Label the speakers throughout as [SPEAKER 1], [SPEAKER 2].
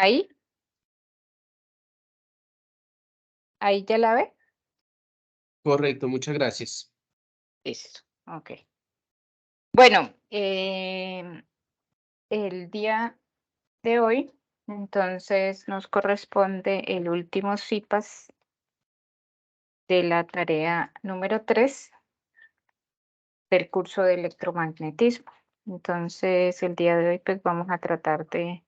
[SPEAKER 1] Ahí, ahí ya la ve.
[SPEAKER 2] Correcto, muchas gracias.
[SPEAKER 1] Listo, ok. Bueno, el día de hoy, entonces nos corresponde el último CIPAS de la tarea número 3 del curso de electromagnetismo. Entonces, el día de hoy, pues vamos a tratar de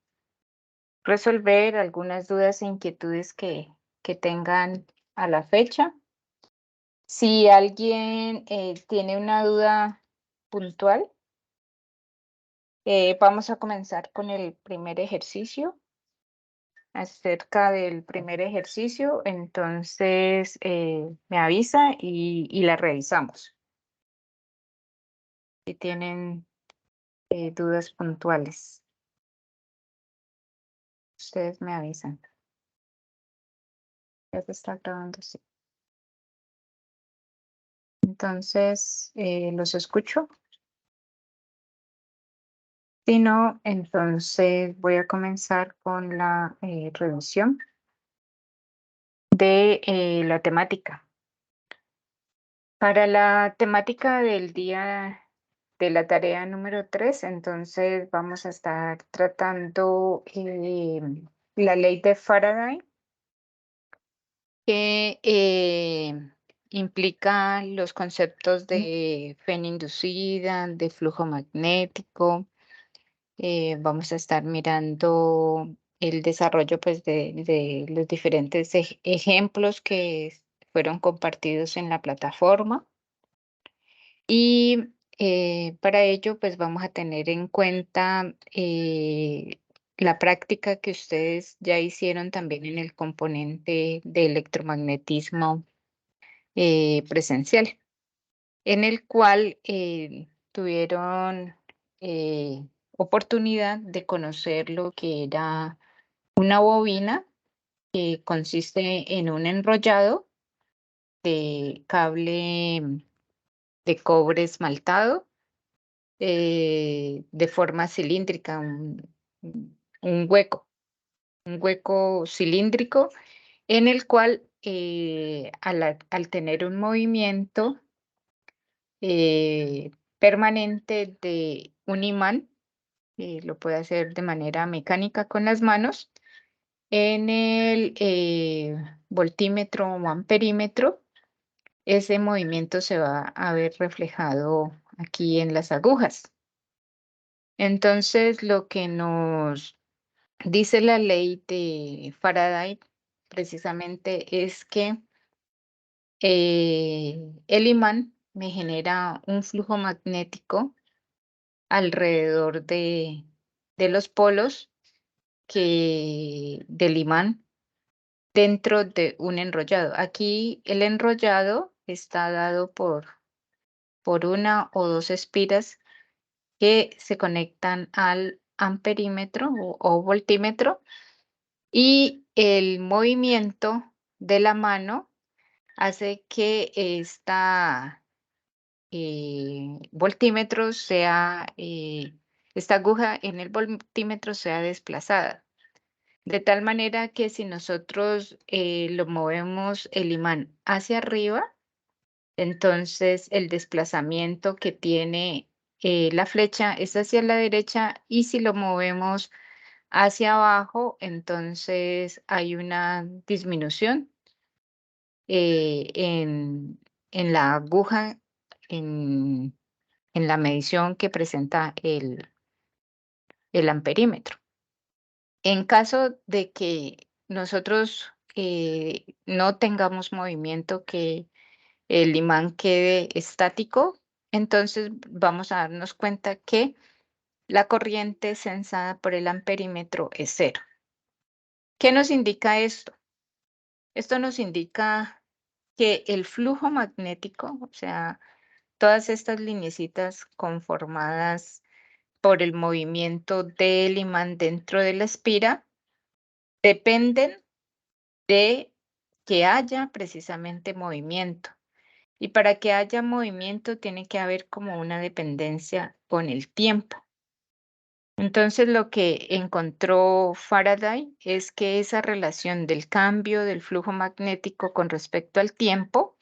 [SPEAKER 1] resolver algunas dudas e inquietudes que tengan a la fecha. Si alguien tiene una duda puntual, vamos a comenzar con el primer ejercicio. Acerca del primer ejercicio, entonces me avisa y la revisamos. Si tienen dudas puntuales, ustedes me avisan. Ya se está grabando, sí. Entonces, los escucho. Si no, entonces voy a comenzar con la revisión de la temática. Para la temática del día de la tarea número 3, entonces vamos a estar tratando la ley de Faraday, que implica los conceptos de fe inducida, de flujo magnético. Vamos a estar mirando el desarrollo pues, de los diferentes ejemplos que fueron compartidos en la plataforma. Y para ello, pues vamos a tener en cuenta la práctica que ustedes ya hicieron también en el componente de electromagnetismo presencial, en el cual tuvieron oportunidad de conocer lo que era una bobina que consiste en un enrollado de cable de cobre esmaltado de forma cilíndrica, un hueco, un hueco cilíndrico en el cual al tener un movimiento permanente de un imán, lo puede hacer de manera mecánica con las manos, en el voltímetro o amperímetro, ese movimiento se va a ver reflejado aquí en las agujas. Entonces, lo que nos dice la ley de Faraday precisamente es que el imán me genera un flujo magnético alrededor de los polos del imán dentro de un enrollado. Aquí el enrollado está dado por una o dos espiras que se conectan al amperímetro o voltímetro, y el movimiento de la mano hace que voltímetro sea, esta aguja en el voltímetro sea desplazada. De tal manera que si nosotros lo movemos el imán hacia arriba, entonces el desplazamiento que tiene la flecha es hacia la derecha, y si lo movemos hacia abajo, entonces hay una disminución en la aguja, en, en la medición que presenta el amperímetro. En caso de que nosotros no tengamos movimiento, que el imán quede estático, entonces vamos a darnos cuenta que la corriente censada por el amperímetro es cero. ¿Qué nos indica esto? Esto nos indica que el flujo magnético, o sea, todas estas lineecitas conformadas por el movimiento del imán dentro de la espira, dependen de que haya precisamente movimiento. Y para que haya movimiento tiene que haber como una dependencia con el tiempo. Entonces, lo que encontró Faraday es que esa relación del cambio del flujo magnético con respecto al tiempo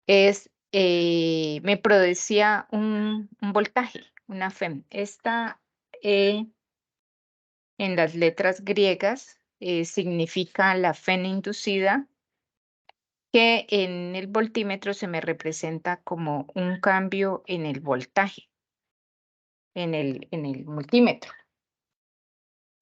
[SPEAKER 1] me producía un voltaje, una FEM. Esta E en las letras griegas significa la FEM inducida, que en el voltímetro se me representa como un cambio en el voltaje, en el multímetro.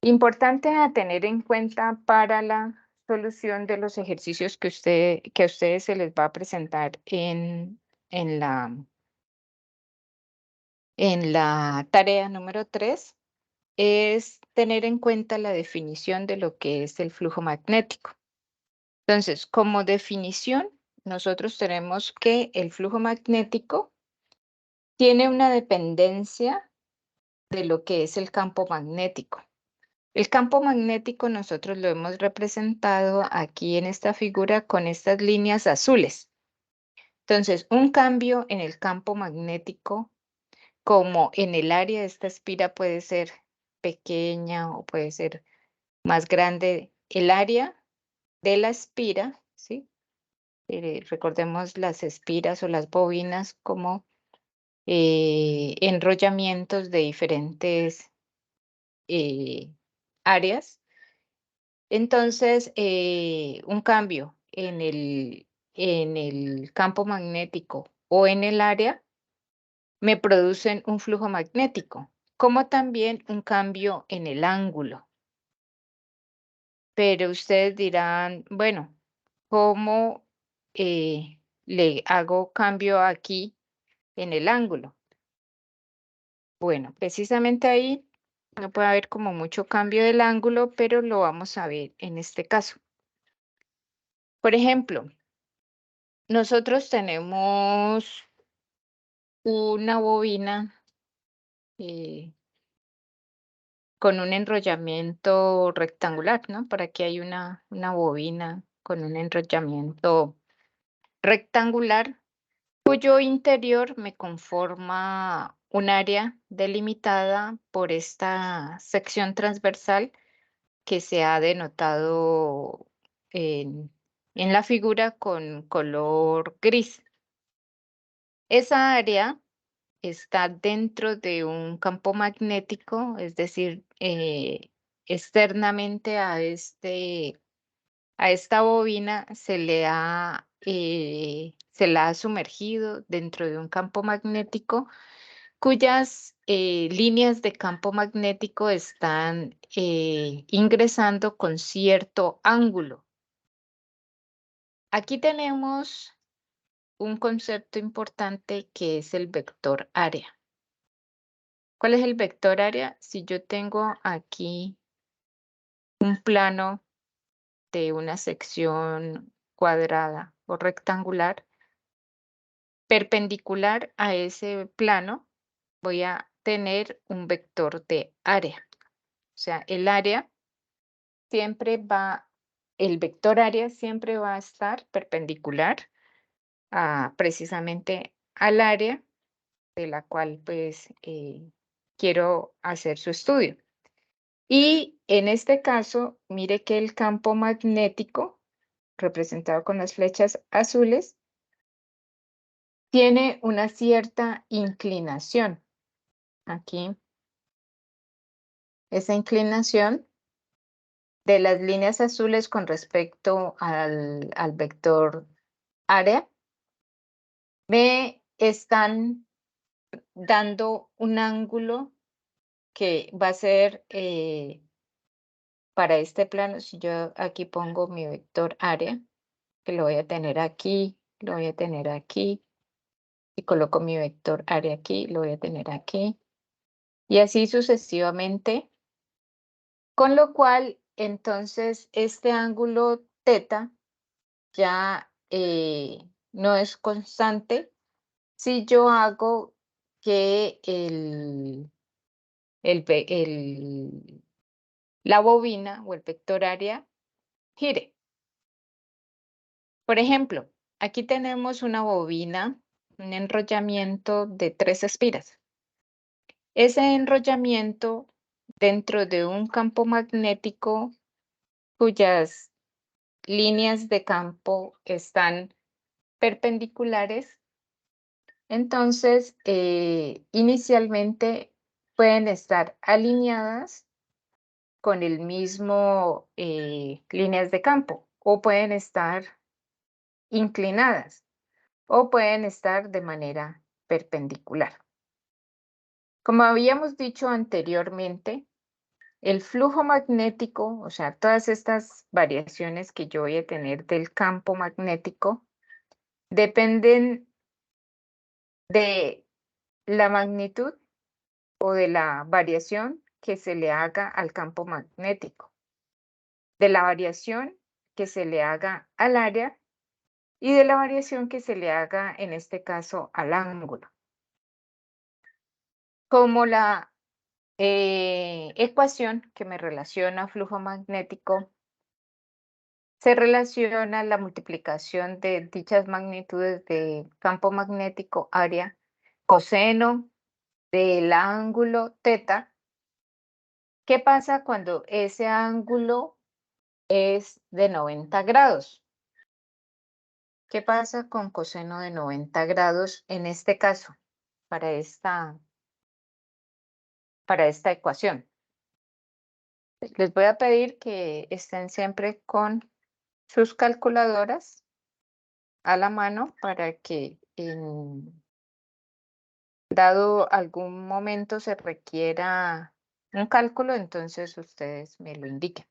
[SPEAKER 1] Importante a tener en cuenta para la solución de los ejercicios que a ustedes se les va a presentar en la, en la tarea número 3 es tener en cuenta la definición de lo que es el flujo magnético. Entonces, como definición, nosotros tenemos que el flujo magnético tiene una dependencia de lo que es el campo magnético. El campo magnético nosotros lo hemos representado aquí en esta figura con estas líneas azules. Entonces, un cambio en el campo magnético, como en el área de esta espira puede ser pequeña o puede ser más grande, el área de la espira, ¿sí? Recordemos las espiras o las bobinas como enrollamientos de diferentes áreas. Entonces, un cambio en el campo magnético o en el área me producen un flujo magnético, como también un cambio en el ángulo. Pero ustedes dirán, bueno, ¿cómo le hago cambio aquí en el ángulo? Bueno, precisamente ahí no puede haber como mucho cambio del ángulo, pero lo vamos a ver en este caso. Por ejemplo, nosotros tenemos una bobina eh, con un enrollamiento rectangular, ¿no? Por aquí hay una bobina con un enrollamiento rectangular cuyo interior me conforma un área delimitada por esta sección transversal que se ha denotado en la figura con color gris. Esa área está dentro de un campo magnético, es decir, externamente a esta bobina se la ha sumergido dentro de un campo magnético cuyas líneas de campo magnético están ingresando con cierto ángulo. Aquí tenemos un concepto importante que es el vector área. ¿Cuál es el vector área? Si yo tengo aquí un plano de una sección cuadrada o rectangular, perpendicular a ese plano, voy a tener un vector de área. O sea, el vector área siempre va a estar perpendicular precisamente al área de la cual pues quiero hacer su estudio. Y en este caso, mire que el campo magnético, representado con las flechas azules, tiene una cierta inclinación. Aquí, esa inclinación de las líneas azules con respecto al vector área me están dando un ángulo que va a ser para este plano. Si yo aquí pongo mi vector área, que lo voy a tener aquí, lo voy a tener aquí, y coloco mi vector área aquí, lo voy a tener aquí, y así sucesivamente, con lo cual entonces este ángulo teta ya no es constante si yo hago que el ve- el- la bobina o el vector área gire. Por ejemplo, aquí tenemos una bobina, un enrollamiento de 3 espiras. Ese enrollamiento dentro de un campo magnético cuyas líneas de campo están perpendiculares, entonces inicialmente pueden estar alineadas con el mismo líneas de campo, o pueden estar inclinadas, o pueden estar de manera perpendicular. Como habíamos dicho anteriormente, el flujo magnético, o sea, todas estas variaciones que yo voy a tener del campo magnético, dependen de la magnitud o de la variación que se le haga al campo magnético, de la variación que se le haga al área y de la variación que se le haga, en este caso, al ángulo. Como la ecuación que me relaciona flujo magnético se relaciona la multiplicación de dichas magnitudes de campo magnético área coseno del ángulo teta. ¿Qué pasa cuando ese ángulo es de 90 grados? ¿Qué pasa con coseno de 90 grados en este caso, para esta ecuación? Les voy a pedir que estén siempre con sus calculadoras a la mano para que dado algún momento se requiera un cálculo, entonces ustedes me lo indiquen.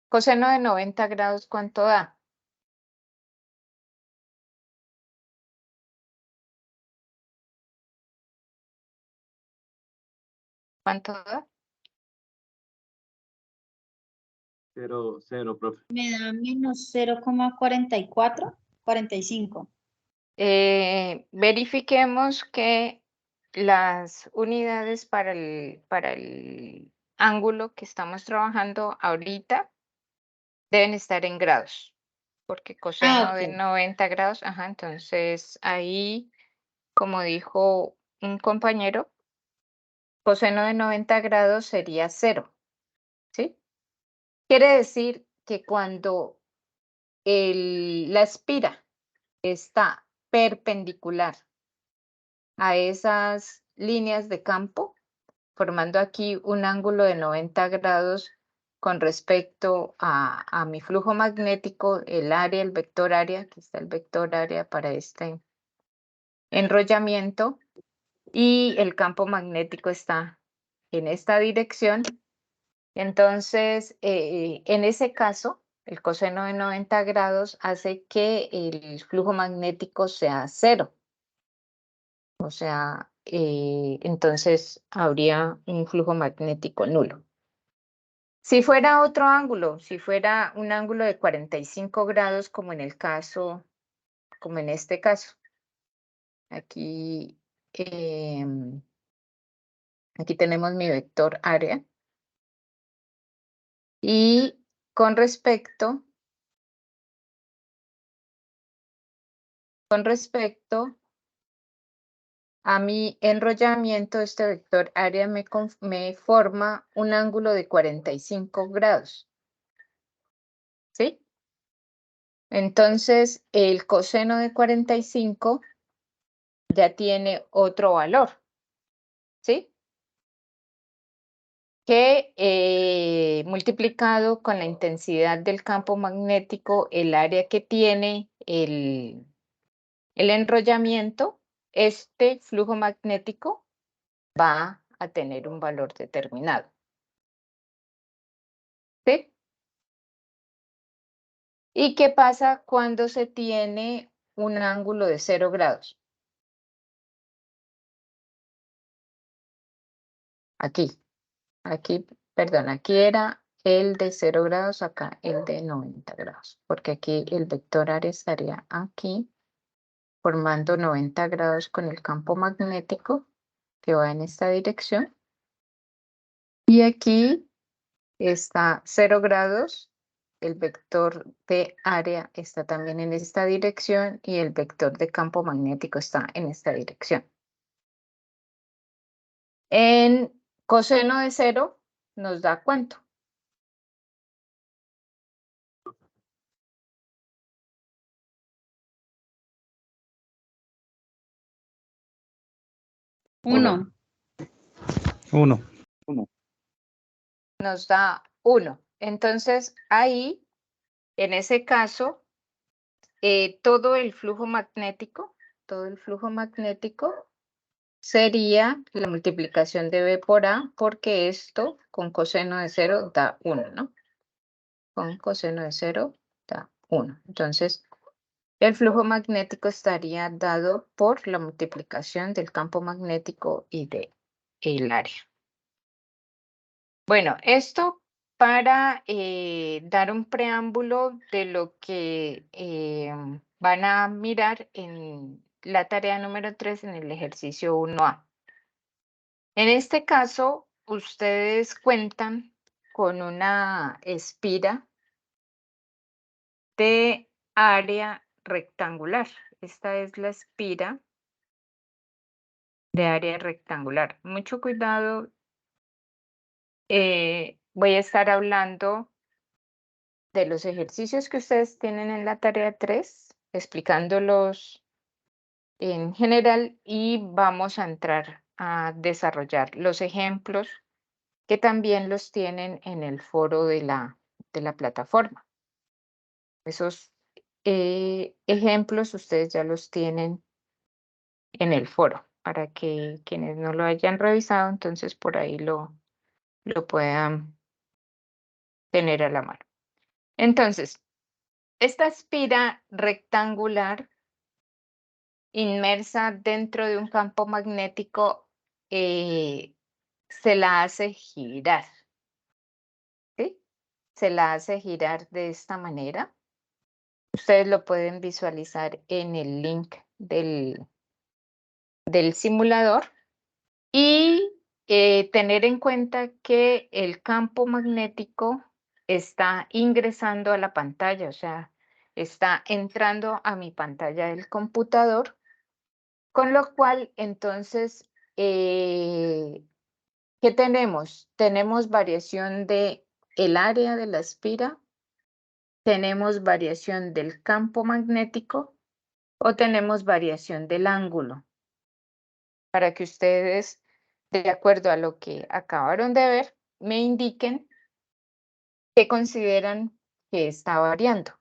[SPEAKER 1] Coseno de 90 grados, ¿cuánto da? ¿Cuánto da?
[SPEAKER 3] 0, profe.
[SPEAKER 4] Me da menos 0,4445.
[SPEAKER 1] Verifiquemos que las unidades para el ángulo que estamos trabajando ahorita deben estar en grados, porque coseno de
[SPEAKER 4] Ok.
[SPEAKER 1] 90 grados, ajá, entonces ahí, como dijo un compañero, coseno de 90 grados sería 0, ¿sí? Quiere decir que cuando la espira está perpendicular a esas líneas de campo, formando aquí un ángulo de 90 grados con respecto a mi flujo magnético, el área, el vector área, aquí está el vector área para este enrollamiento, y el campo magnético está en esta dirección. Entonces, en ese caso, el coseno de 90 grados hace que el flujo magnético sea 0. O sea, entonces habría un flujo magnético nulo. Si fuera otro ángulo, si fuera un ángulo de 45 grados, como en este caso, aquí, aquí tenemos mi vector área, y con respecto a mi enrollamiento, este vector área me forma un ángulo de 45 grados, ¿sí? Entonces, el coseno de 45 ya tiene otro valor, ¿sí? Que multiplicado con la intensidad del campo magnético, el área que tiene el enrollamiento, este flujo magnético va a tener un valor determinado, ¿sí? ¿Y qué pasa cuando se tiene un ángulo de 0 grados? Aquí, perdón, aquí era el de 0 grados, acá el de 90 grados, porque aquí el vector área estaría aquí, formando 90 grados con el campo magnético que va en esta dirección. Y aquí está 0 grados, el vector de área está también en esta dirección y el vector de campo magnético está en esta dirección. En coseno de 0, nos da ¿cuánto?
[SPEAKER 3] Uno.
[SPEAKER 1] Nos da 1. Entonces, ahí, en ese caso, todo el flujo magnético sería la multiplicación de B por A, porque esto con coseno de 0 da 1, ¿no? Con coseno de 0 da 1. Entonces, el flujo magnético estaría dado por la multiplicación del campo magnético y de el área. Bueno, esto para dar un preámbulo de lo que van a mirar en la tarea número 3 en el ejercicio 1A. En este caso, ustedes cuentan con una espira de área rectangular. Esta es la espira de área rectangular. Mucho cuidado. Voy a estar hablando de los ejercicios que ustedes tienen en la tarea 3, explicándolos en general, y vamos a entrar a desarrollar los ejemplos que también los tienen en el foro de la plataforma. Esos ejemplos ustedes ya los tienen en el foro para que quienes no lo hayan revisado, entonces por ahí lo puedan tener a la mano. Entonces, esta espira rectangular inmersa dentro de un campo magnético se la hace girar, ¿sí? Se la hace girar de esta manera. Ustedes lo pueden visualizar en el link del simulador y tener en cuenta que el campo magnético está ingresando a la pantalla, o sea, está entrando a mi pantalla del computador, con lo cual entonces, ¿qué tenemos? Tenemos variación de el área de la espira, tenemos variación del campo magnético o tenemos variación del ángulo, para que ustedes, de acuerdo a lo que acabaron de ver, me indiquen qué consideran que está variando.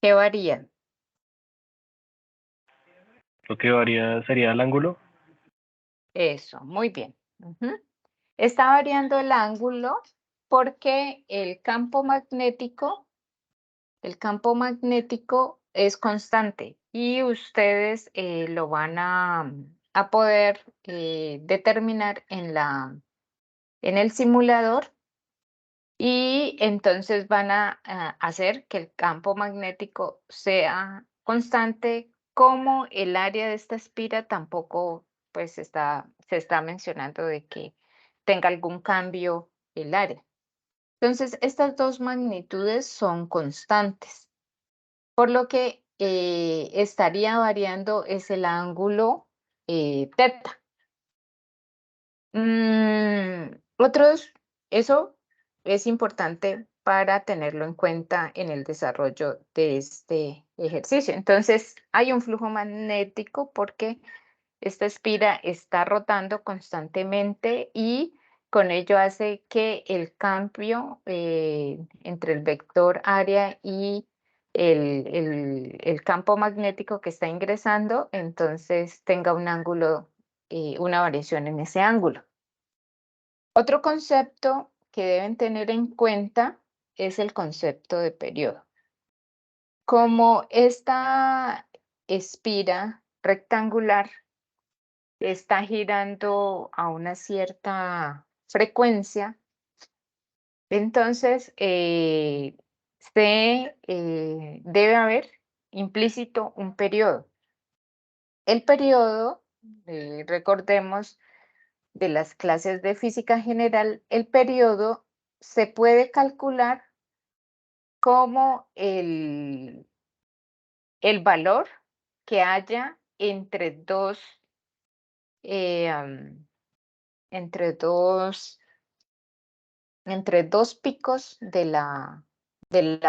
[SPEAKER 1] ¿Qué varían?
[SPEAKER 4] Lo que varía sería el ángulo.
[SPEAKER 1] Eso, muy bien. Ujú. Está variando el ángulo porque el campo magnético es constante y ustedes lo van a poder determinar en el simulador, y entonces van a hacer que el campo magnético sea constante, como el área de esta espira tampoco pues se está mencionando de que tenga algún cambio el área. Entonces, estas dos magnitudes son constantes, por lo que estaría variando es el ángulo teta. Eso es importante para tenerlo en cuenta en el desarrollo de este ejercicio. Entonces, hay un flujo magnético porque esta espira está rotando constantemente y con ello hace que el cambio entre el vector área y el campo magnético que está ingresando, entonces tenga un ángulo, una variación en ese ángulo. Otro concepto que deben tener en cuenta es el concepto de periodo. Como esta espira rectangular está girando a una cierta frecuencia, entonces debe haber implícito un periodo. El periodo, recordemos de las clases de física general, el periodo se puede calcular como el valor que haya entre dos, entre dos picos de la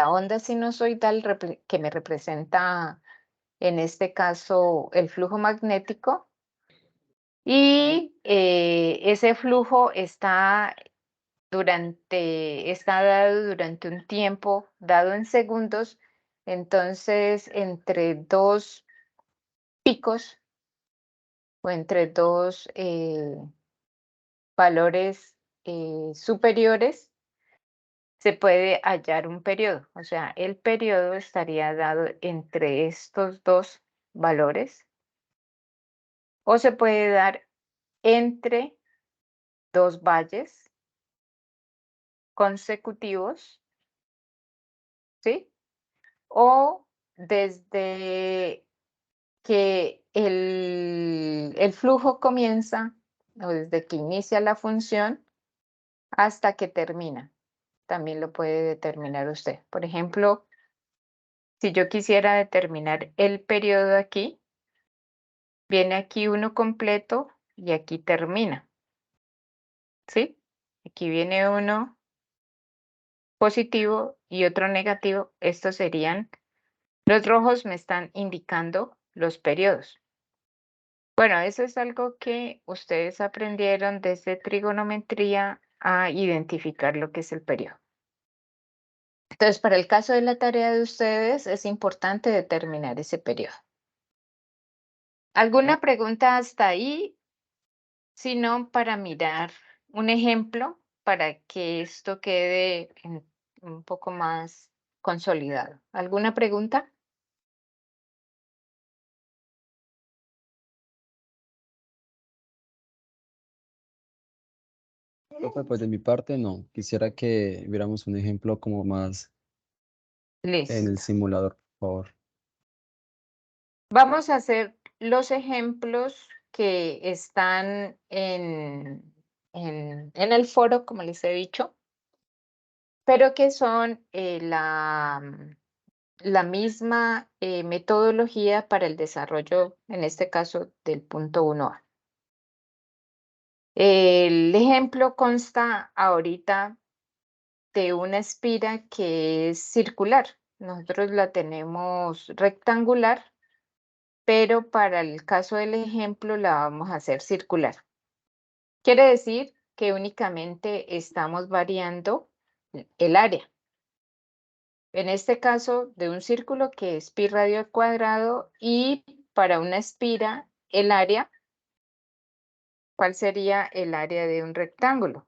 [SPEAKER 1] onda sinusoidal que me representa, en este caso, el flujo magnético. Y ese flujo está dado durante un tiempo, dado en segundos. Entonces, entre dos picos o entre dos valores superiores, se puede hallar un periodo. O sea, el periodo estaría dado entre estos dos valores, o se puede dar entre dos valles consecutivos, ¿sí? O desde que el flujo comienza, o desde que inicia la función hasta que termina. También lo puede determinar usted. Por ejemplo, si yo quisiera determinar el periodo aquí, viene aquí uno completo y aquí termina, ¿sí? Aquí viene uno positivo y otro negativo. Estos serían, los rojos me están indicando los periodos. Bueno, eso es algo que ustedes aprendieron desde trigonometría, a identificar lo que es el periodo. Entonces, para el caso de la tarea de ustedes, es importante determinar ese periodo. ¿Alguna pregunta hasta ahí? Si no, para mirar un ejemplo para que esto quede un poco más consolidado. ¿Alguna pregunta?
[SPEAKER 3] Profe, pues de mi parte no. Quisiera que viéramos un ejemplo como más en el
[SPEAKER 1] Listo.
[SPEAKER 3] simulador, por favor.
[SPEAKER 1] Vamos a hacer los ejemplos que están en el foro, como les he dicho, pero que son la misma metodología para el desarrollo, en este caso, del punto 1A. El ejemplo consta ahorita de una espira que es circular. Nosotros la tenemos rectangular, pero para el caso del ejemplo la vamos a hacer circular. Quiere decir que únicamente estamos variando el área. En este caso, de un círculo que es pi radio al cuadrado, y para una espira, el área, ¿cuál sería el área de un rectángulo?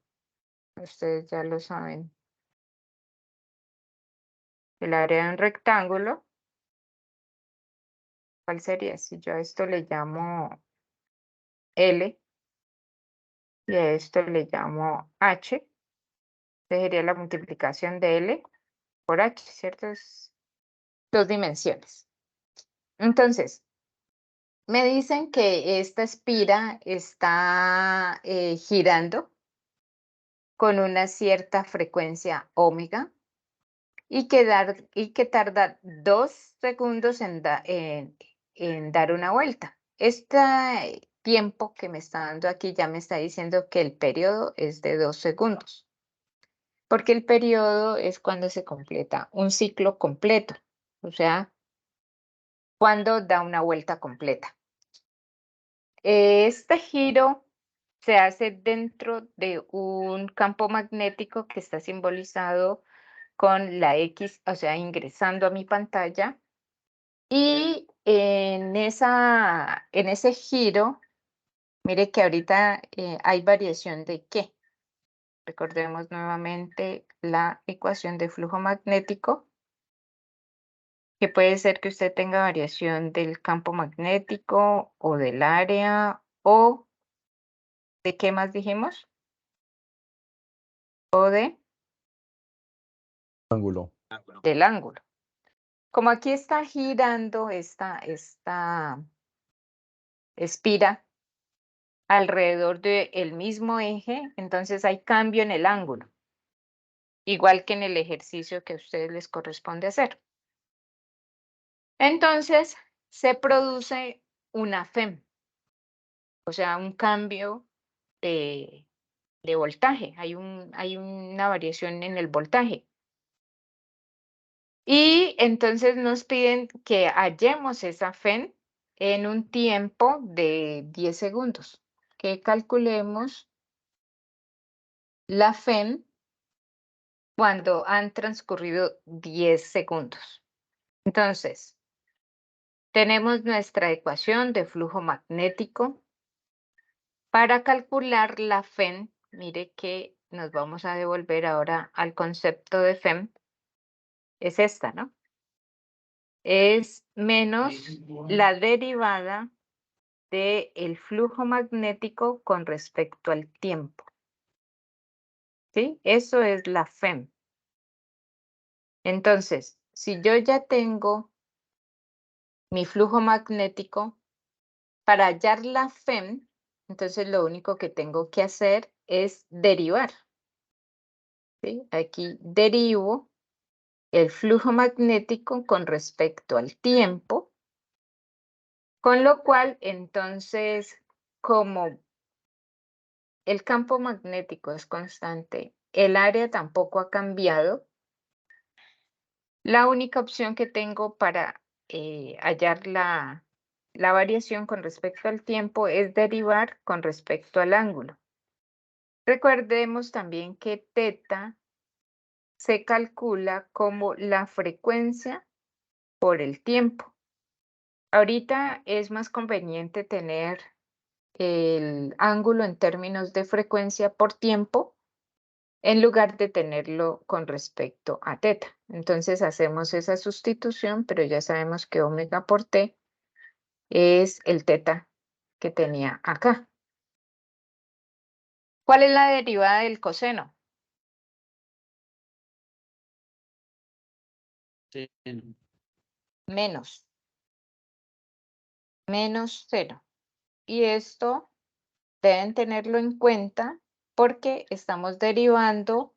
[SPEAKER 1] Ustedes ya lo saben. El área de un rectángulo, ¿cuál sería? Si yo a esto le llamo L y a esto le llamo H, esta sería la multiplicación de L por H, ¿cierto? Es 2 dimensiones. Entonces, me dicen que esta espira está girando con una cierta frecuencia omega y que tarda 2 segundos en dar una vuelta. Este tiempo que me está dando aquí ya me está diciendo que el periodo es de 2 segundos, porque el periodo es cuando se completa un ciclo completo, o sea, cuando da una vuelta completa. Este giro se hace dentro de un campo magnético que está simbolizado con la X, o sea, ingresando a mi pantalla. Y en ese giro, mire que ahorita hay variación de ¿qué? Recordemos nuevamente la ecuación de flujo magnético, que puede ser que usted tenga variación del campo magnético o del área, o ¿de qué más dijimos? O
[SPEAKER 3] Ángulo.
[SPEAKER 1] del ángulo. Como aquí está girando esta espira alrededor del mismo eje, entonces hay cambio en el ángulo, igual que en el ejercicio que a ustedes les corresponde hacer. Entonces, se produce una FEM, o sea, un cambio de voltaje, hay una variación en el voltaje. Y entonces nos piden que hallemos esa FEM en un tiempo de 10 segundos, que calculemos la FEM cuando han transcurrido 10 segundos. Entonces, tenemos nuestra ecuación de flujo magnético. Para calcular la FEM, mire que nos vamos a devolver ahora al concepto de FEM. Es esta, ¿no? Es menos la derivada del flujo magnético con respecto al tiempo. ¿Sí? Eso es la FEM. Entonces, si yo ya tengo mi flujo magnético, para hallar la FEM, entonces lo único que tengo que hacer es derivar. ¿Sí? Aquí derivo el flujo magnético con respecto al tiempo, con lo cual entonces, como el campo magnético es constante, el área tampoco ha cambiado, la única opción que tengo para hallar la variación con respecto al tiempo es derivar con respecto al ángulo. Recordemos también que θ se calcula como la frecuencia por el tiempo. Ahorita es más conveniente tener el ángulo en términos de frecuencia por tiempo en lugar de tenerlo con respecto a θ. Entonces hacemos esa sustitución, pero ya sabemos que omega por t es el θ que tenía acá. ¿Cuál es la derivada del coseno? Menos 0. Y esto deben tenerlo en cuenta porque estamos derivando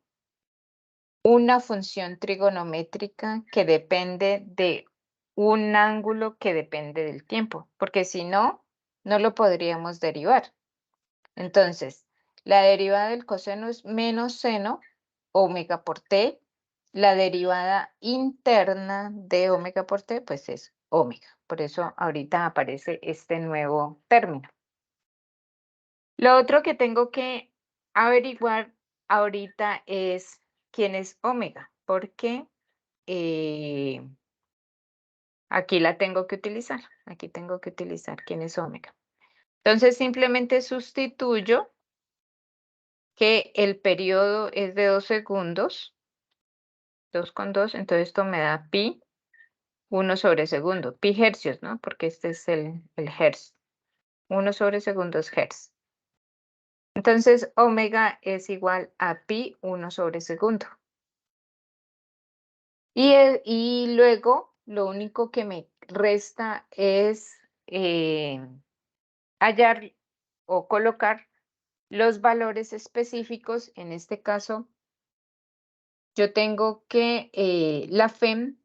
[SPEAKER 1] una función trigonométrica que depende de un ángulo que depende del tiempo, porque si no, no lo podríamos derivar. Entonces, la derivada del coseno es menos seno omega por t. La derivada interna de omega por t, pues es omega. Por eso ahorita aparece este nuevo término. Lo otro que tengo que averiguar ahorita es quién es omega, porque aquí la tengo que utilizar. Aquí tengo que utilizar quién es omega. Entonces simplemente sustituyo que el periodo es de 2 segundos, 2,2, entonces esto me da pi 1 sobre segundo, pi hercios, ¿no? Porque este es el hertz. 1 sobre segundo es hertz. Entonces, omega es igual a pi 1 sobre segundo. Y luego, lo único que me resta es hallar o colocar los valores específicos. En este caso, yo tengo que la FEM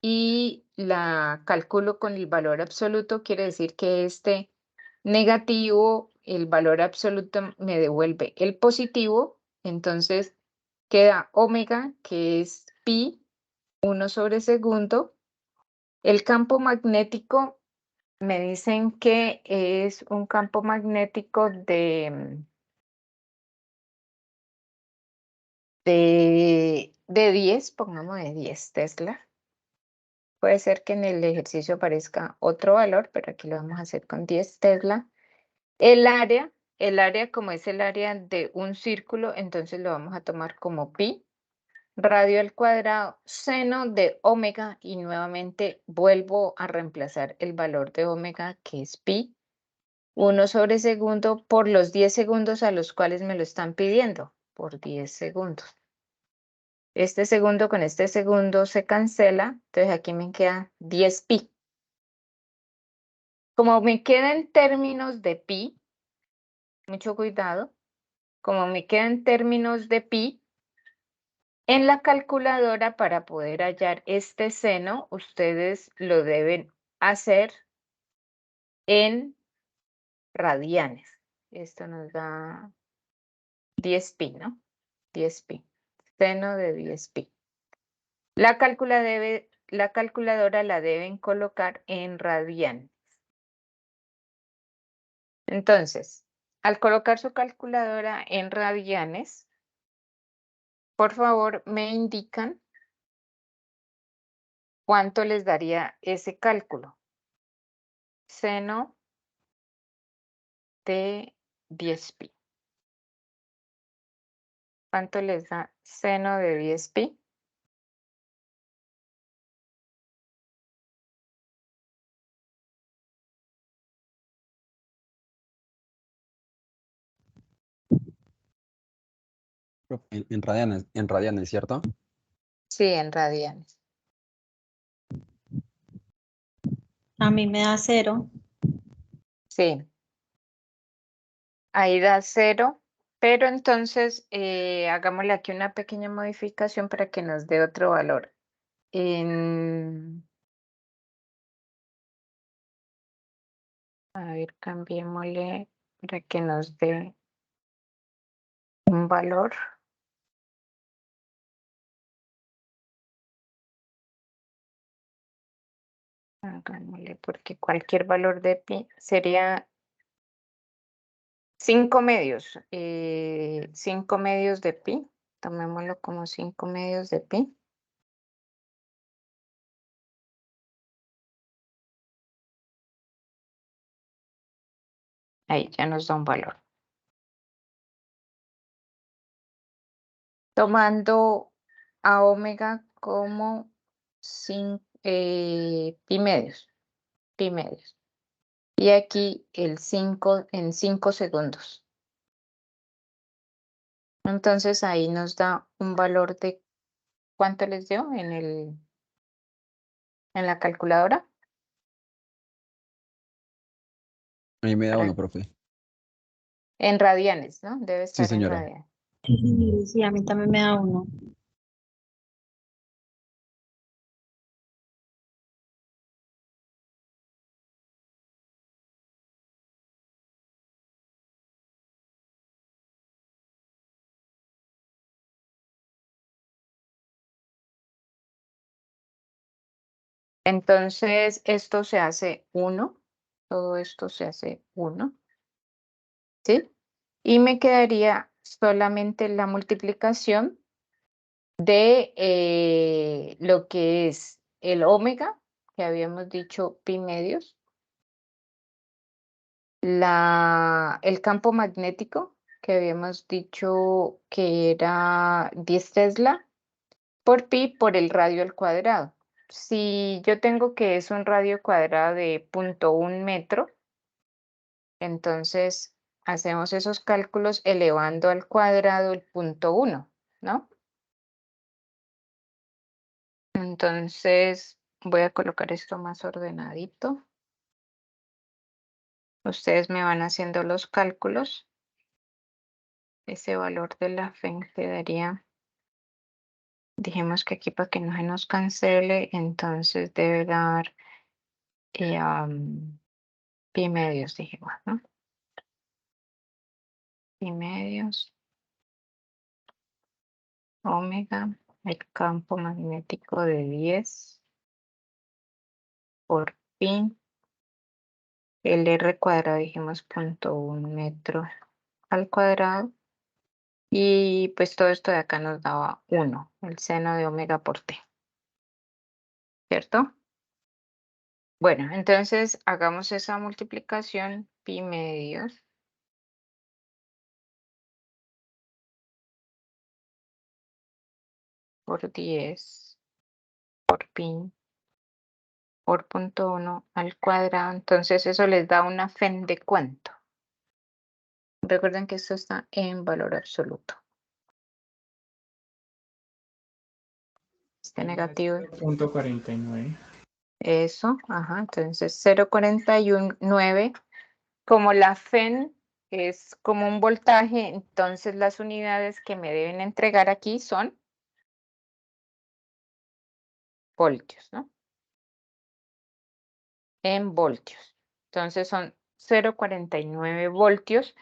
[SPEAKER 1] y la calculo con el valor absoluto, quiere decir que este negativo, el valor absoluto me devuelve el positivo, entonces queda omega, que es pi 1 sobre segundo. El campo magnético me dicen que es un campo magnético de 10, pongamos de 10 Tesla. Puede ser que en el ejercicio aparezca otro valor, pero aquí lo vamos a hacer con 10 Tesla. El área como es el área de un círculo, entonces lo vamos a tomar como pi, radio al cuadrado, seno de omega, y nuevamente vuelvo a reemplazar el valor de omega, que es pi, 1 sobre segundo, por los 10 segundos a los cuales me lo están pidiendo, por 10 segundos. Este segundo con este segundo se cancela, entonces aquí me queda 10 pi. Como me queda en términos de pi, mucho cuidado, como me queda en términos de pi, En la calculadora, para poder hallar este seno, ustedes lo deben hacer en radianes. Esto nos da 10 pi, ¿no? 10 pi. Seno de 10 pi. La calculadora la deben colocar en radianes. Entonces, al colocar su calculadora en radianes, por favor me indican cuánto les daría ese cálculo. Seno de 10 pi. ¿Cuánto les da seno de 10 pi?
[SPEAKER 3] En radianes, ¿cierto?
[SPEAKER 1] Sí, en radianes.
[SPEAKER 5] A mí me da 0.
[SPEAKER 1] Sí. Ahí da 0, pero entonces hagámosle aquí una pequeña modificación para que nos dé otro valor. A ver, cambiémosle para que nos dé un valor. Hagámosle porque cualquier valor de pi sería 5 medios. 5 medios de pi. Tomémoslo como 5 medios de pi. Ahí ya nos da un valor. Tomando a omega como pi medios. Pi medios. Y aquí el 5 en 5 segundos. Entonces ahí nos da un valor de ¿cuánto les dio en la calculadora?
[SPEAKER 3] A mí me da
[SPEAKER 1] Para-
[SPEAKER 3] 1, profe.
[SPEAKER 1] En radianes, ¿no? Debe
[SPEAKER 3] Sí,
[SPEAKER 1] estar en
[SPEAKER 3] señora.
[SPEAKER 1] radianes.
[SPEAKER 5] Sí, a mí también me da 1.
[SPEAKER 1] Entonces esto se hace 1. Todo esto se hace 1. ¿Sí? Y me quedaría solamente la multiplicación de lo que es el omega, que habíamos dicho pi medios, el campo magnético, que habíamos dicho que era 10 Tesla, por pi por el radio al cuadrado. Si yo tengo que es un radio cuadrado de 0.1 metro, entonces hacemos esos cálculos elevando al cuadrado el 0.1, ¿no? Entonces voy a colocar esto más ordenadito. Ustedes me van haciendo los cálculos. Ese valor de la FEN quedaría, dijimos que aquí para que no se nos cancele, entonces debe dar pi medios, dijimos, ¿no? Pi medios, omega, el campo magnético de 10 por pi, el r cuadrado dijimos 0.1 metro al cuadrado, y pues todo esto de acá nos daba 1, el seno de omega por t, ¿cierto? Bueno, entonces hagamos esa multiplicación, pi medios por 10 por pi por 0.1 al cuadrado. Entonces eso les da una FEN de ¿cuánto? Recuerden que esto está en valor absoluto. Este negativo.
[SPEAKER 6] 0.49.
[SPEAKER 1] Eso, ajá. Entonces 0.49. Como la FEN es como un voltaje, entonces las unidades que me deben entregar aquí son voltios, ¿no? En voltios. Entonces son 0,49 voltios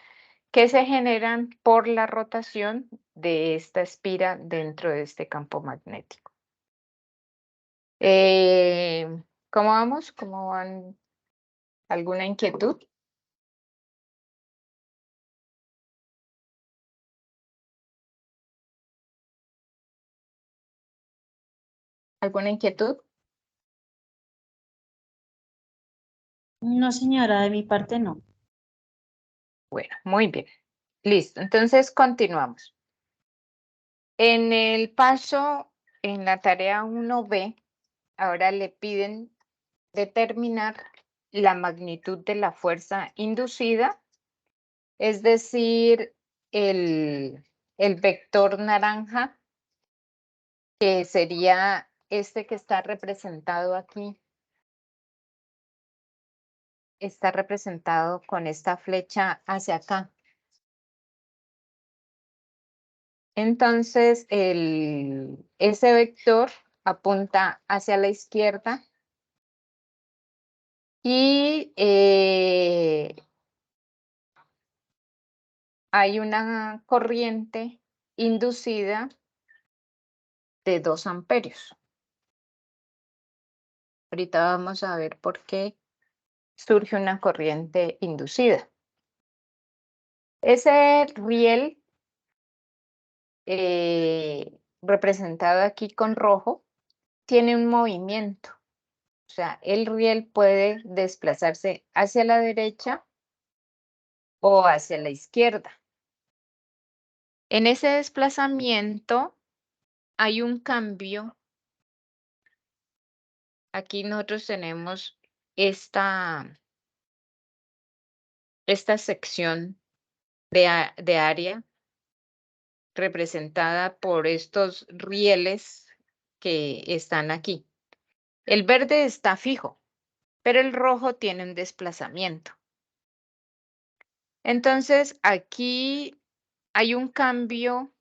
[SPEAKER 1] que se generan por la rotación de esta espira dentro de este campo magnético. ¿Cómo vamos? ¿Cómo van? ¿Alguna inquietud? ¿Alguna inquietud?
[SPEAKER 5] No, señora, de mi parte no.
[SPEAKER 1] Bueno, muy bien. Listo. Entonces continuamos. En el paso, en la tarea 1B, ahora le piden determinar la magnitud de la fuerza inducida, es decir, el vector naranja, que sería este que está representado aquí. Está representado con esta flecha hacia acá. Entonces, ese vector apunta hacia la izquierda y hay una corriente inducida de 2 amperios. Ahorita vamos a ver por qué surge una corriente inducida. Ese riel representado aquí con rojo tiene un movimiento. O sea, el riel puede desplazarse hacia la derecha o hacia la izquierda. En ese desplazamiento hay un cambio. Aquí nosotros tenemos esta sección de área representada por estos rieles que están aquí. El verde está fijo, pero el rojo tiene un desplazamiento. Entonces, aquí hay un cambio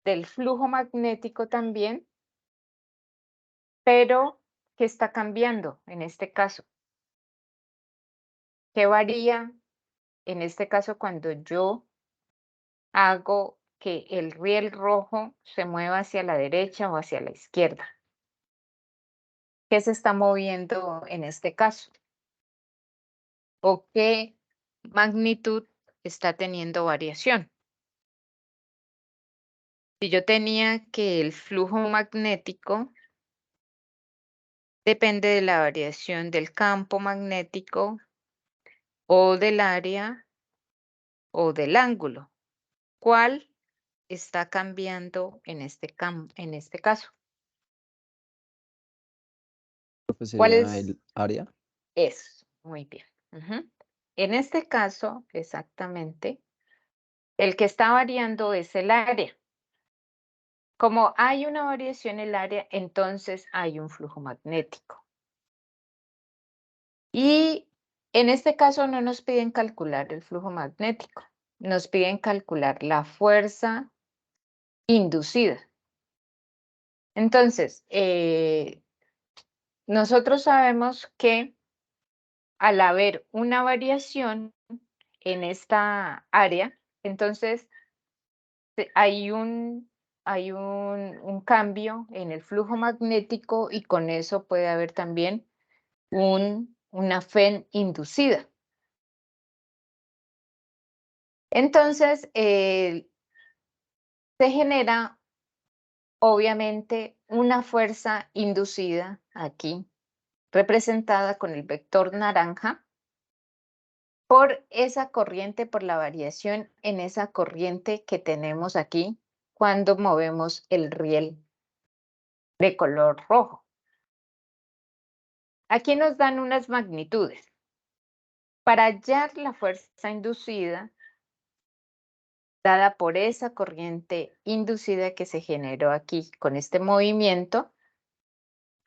[SPEAKER 1] del flujo magnético también, pero ¿qué está cambiando en este caso? ¿Qué varía en este caso cuando yo hago que el riel rojo se mueva hacia la derecha o hacia la izquierda? ¿Qué se está moviendo en este caso? ¿O qué magnitud está teniendo variación? Si yo tenía que el flujo magnético depende de la variación del campo magnético o del área o del ángulo, ¿cuál está cambiando en este caso?
[SPEAKER 3] Profe,
[SPEAKER 1] ¿Cuál
[SPEAKER 3] sería
[SPEAKER 1] es?
[SPEAKER 3] el área.
[SPEAKER 1] Es, muy bien. En este caso, exactamente, el que está variando es el área. Como hay una variación en el área, entonces hay un flujo magnético. Y en este caso no nos piden calcular el flujo magnético, nos piden calcular la fuerza inducida. Entonces, nosotros sabemos que al haber una variación en esta área, entonces hay un cambio en el flujo magnético y con eso puede haber también una FEN inducida. Entonces, se genera obviamente una fuerza inducida aquí, representada con el vector naranja, por esa corriente, por la variación en esa corriente que tenemos aquí cuando movemos el riel de color rojo. Aquí nos dan unas magnitudes. Para hallar la fuerza inducida dada por esa corriente inducida que se generó aquí con este movimiento,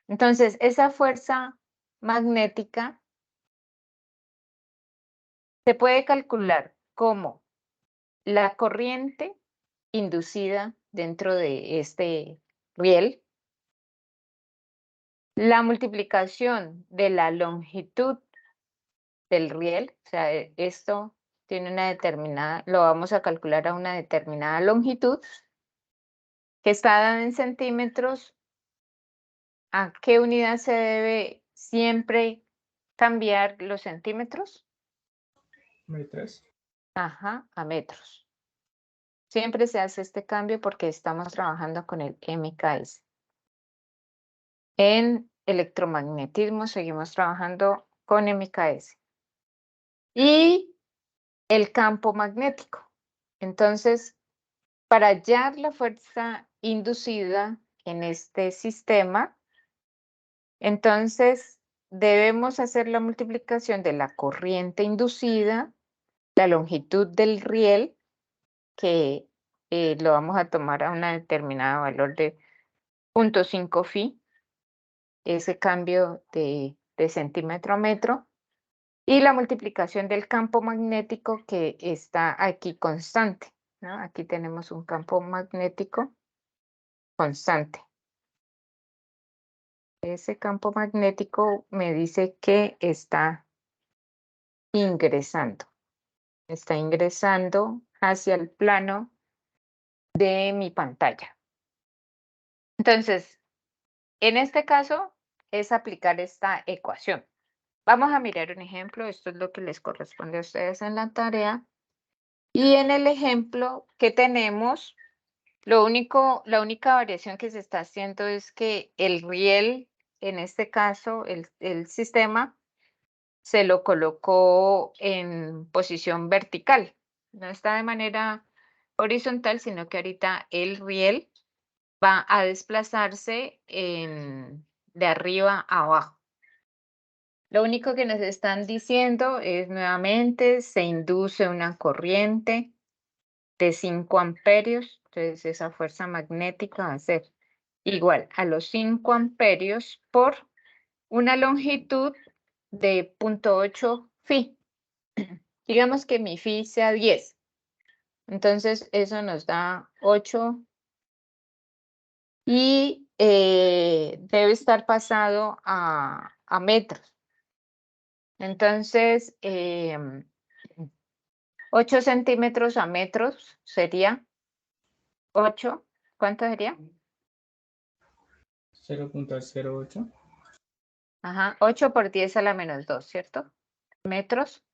[SPEAKER 1] entonces esa fuerza magnética se puede calcular como la corriente inducida dentro de este riel La multiplicación de la longitud del riel, o sea, esto tiene una determinada, lo vamos a calcular a una determinada longitud que está dada en centímetros. ¿A qué unidad se debe siempre cambiar los centímetros?
[SPEAKER 6] Metros.
[SPEAKER 1] Ajá, a metros. Siempre se hace este cambio porque estamos trabajando con el MKS. En electromagnetismo seguimos trabajando con MKS. Y el campo magnético. Entonces, para hallar la fuerza inducida en este sistema, entonces debemos hacer la multiplicación de la corriente inducida, la longitud del riel, que lo vamos a tomar a un determinado valor de 0.5 phi, ese cambio de centímetro a metro, y la multiplicación del campo magnético que está aquí constante, ¿no? Aquí tenemos un campo magnético constante. Ese campo magnético me dice que está ingresando hacia el plano de mi pantalla. Entonces, en este caso es aplicar esta ecuación. Vamos a mirar un ejemplo, esto es lo que les corresponde a ustedes en la tarea. Y en el ejemplo que tenemos, la única variación que se está haciendo es que el riel, en este caso, el sistema, se lo colocó en posición vertical. No está de manera horizontal, sino que ahorita el riel va a desplazarse de arriba a abajo. Lo único que nos están diciendo es nuevamente se induce una corriente de 5 amperios, entonces esa fuerza magnética va a ser igual a los 5 amperios por una longitud de 0.8 phi. Digamos que mi phi sea 10. Entonces eso nos da 8 y debe estar pasado a metros. Entonces, 8 centímetros a metros sería 8. ¿Cuánto sería?
[SPEAKER 6] 0.08.
[SPEAKER 1] Ajá, 8 por 10 a la menos 2, ¿cierto? Metros.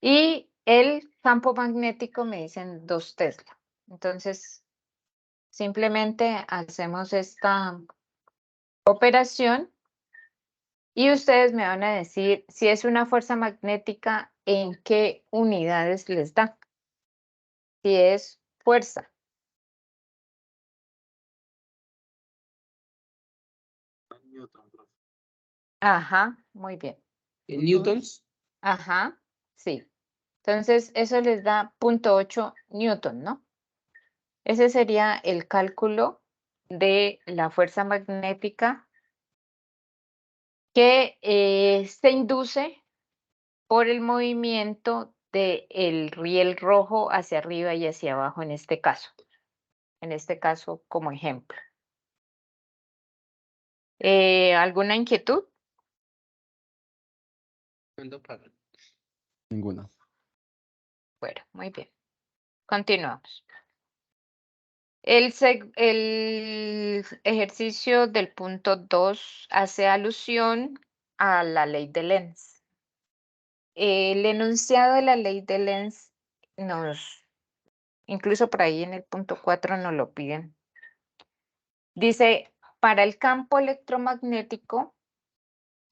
[SPEAKER 1] Y el campo magnético me dicen 2 Tesla. Entonces, simplemente hacemos esta operación y ustedes me van a decir si es una fuerza magnética, en qué unidades les da. Si es fuerza. Ajá, muy bien.
[SPEAKER 2] ¿En newtons?
[SPEAKER 1] Ajá, sí. Entonces, eso les da 0.8 newton, ¿no? Ese sería el cálculo de la fuerza magnética que se induce por el movimiento del riel rojo hacia arriba y hacia abajo en este caso. En este caso, como ejemplo. ¿Alguna inquietud?
[SPEAKER 2] ¿Cuándo pagan?
[SPEAKER 3] Ninguna.
[SPEAKER 1] Bueno, muy bien. Continuamos. El ejercicio del punto 2 hace alusión a la ley de Lenz. El enunciado de la ley de Lenz incluso por ahí en el punto 4 nos lo piden. Dice, para el campo electromagnético,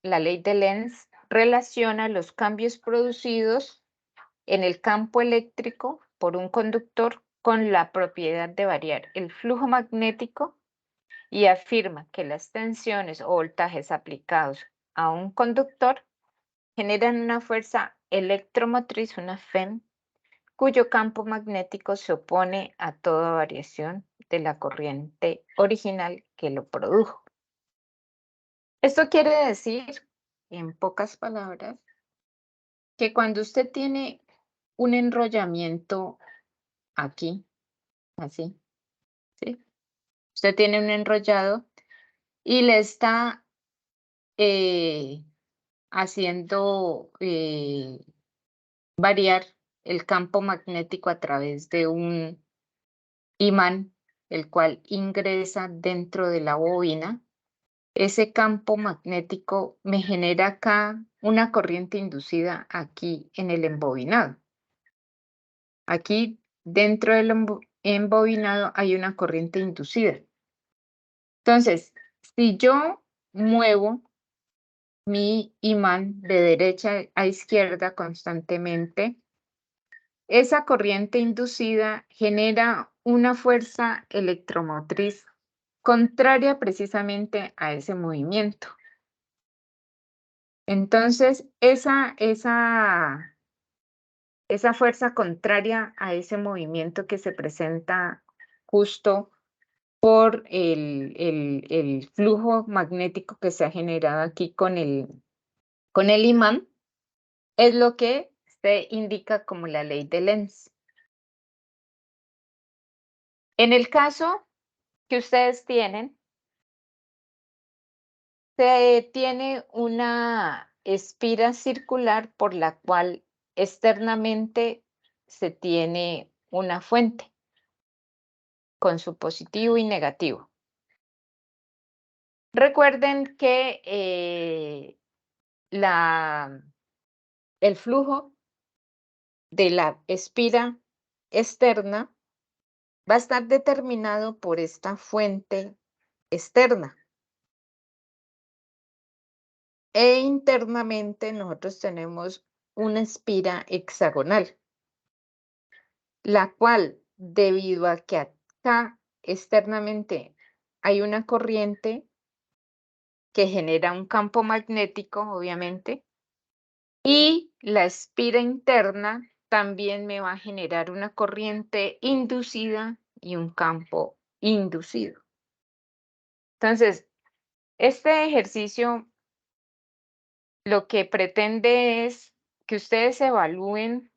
[SPEAKER 1] la ley de Lenz relaciona los cambios producidos en el campo eléctrico por un conductor con la propiedad de variar el flujo magnético y afirma que las tensiones o voltajes aplicados a un conductor generan una fuerza electromotriz, una FEM, cuyo campo magnético se opone a toda variación de la corriente original que lo produjo. Esto quiere decir, en pocas palabras, que cuando usted tiene un enrollamiento aquí, así, ¿sí? Usted tiene un enrollado y le está haciendo variar el campo magnético a través de un imán, el cual ingresa dentro de la bobina. Ese campo magnético me genera acá una corriente inducida aquí en el embobinado. Aquí dentro del embobinado hay una corriente inducida. Entonces, si yo muevo mi imán de derecha a izquierda constantemente, esa corriente inducida genera una fuerza electromotriz contraria precisamente a ese movimiento. Entonces, esa fuerza contraria a ese movimiento que se presenta justo por el flujo magnético que se ha generado aquí con el imán, es lo que se indica como la ley de Lenz. En el caso que ustedes tienen, se tiene una espira circular por la cual externamente se tiene una fuente con su positivo y negativo. Recuerden que el flujo de la espira externa va a estar determinado por esta fuente externa. E internamente nosotros tenemos una espira hexagonal, la cual, debido a que acá externamente hay una corriente que genera un campo magnético, obviamente, y la espira interna también me va a generar una corriente inducida y un campo inducido. Entonces, este ejercicio lo que pretende es que ustedes evalúen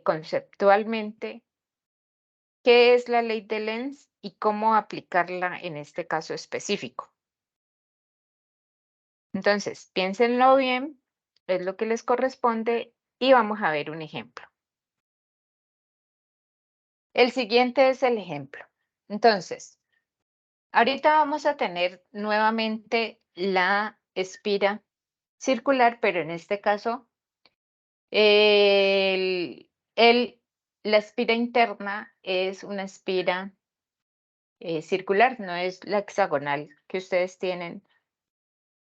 [SPEAKER 1] conceptualmente qué es la ley de Lenz y cómo aplicarla en este caso específico. Entonces, piénsenlo bien, es lo que les corresponde y vamos a ver un ejemplo. El siguiente es el ejemplo. Entonces, ahorita vamos a tener nuevamente la espira circular, pero en este caso, la espira interna es una espira circular, no es la hexagonal que ustedes tienen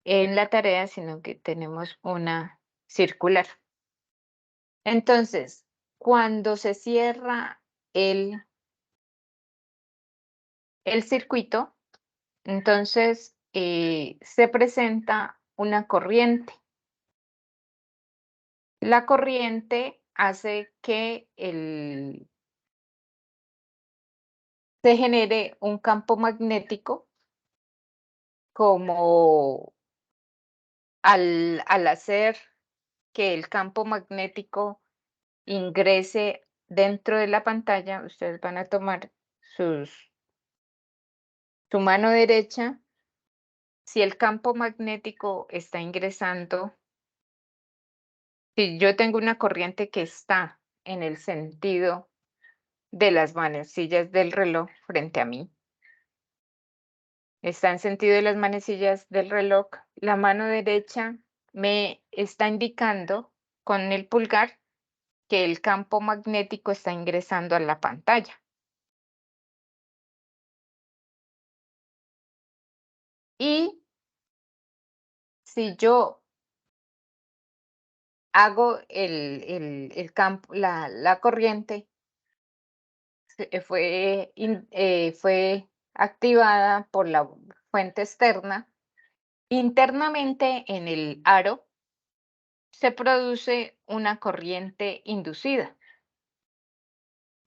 [SPEAKER 1] en la tarea, sino que tenemos una circular. Entonces, cuando se cierra el circuito, entonces se presenta una corriente. La corriente hace que se genere un campo magnético como al hacer que el campo magnético ingrese dentro de la pantalla, ustedes van a tomar su mano derecha. Si el campo magnético está ingresando, si yo tengo una corriente que está en el sentido de las manecillas del reloj frente a mí, está en sentido de las manecillas del reloj, la mano derecha me está indicando con el pulgar que el campo magnético está ingresando a la pantalla. Y si yo hago el campo, la corriente fue activada por la fuente externa, internamente en el aro se produce una corriente inducida,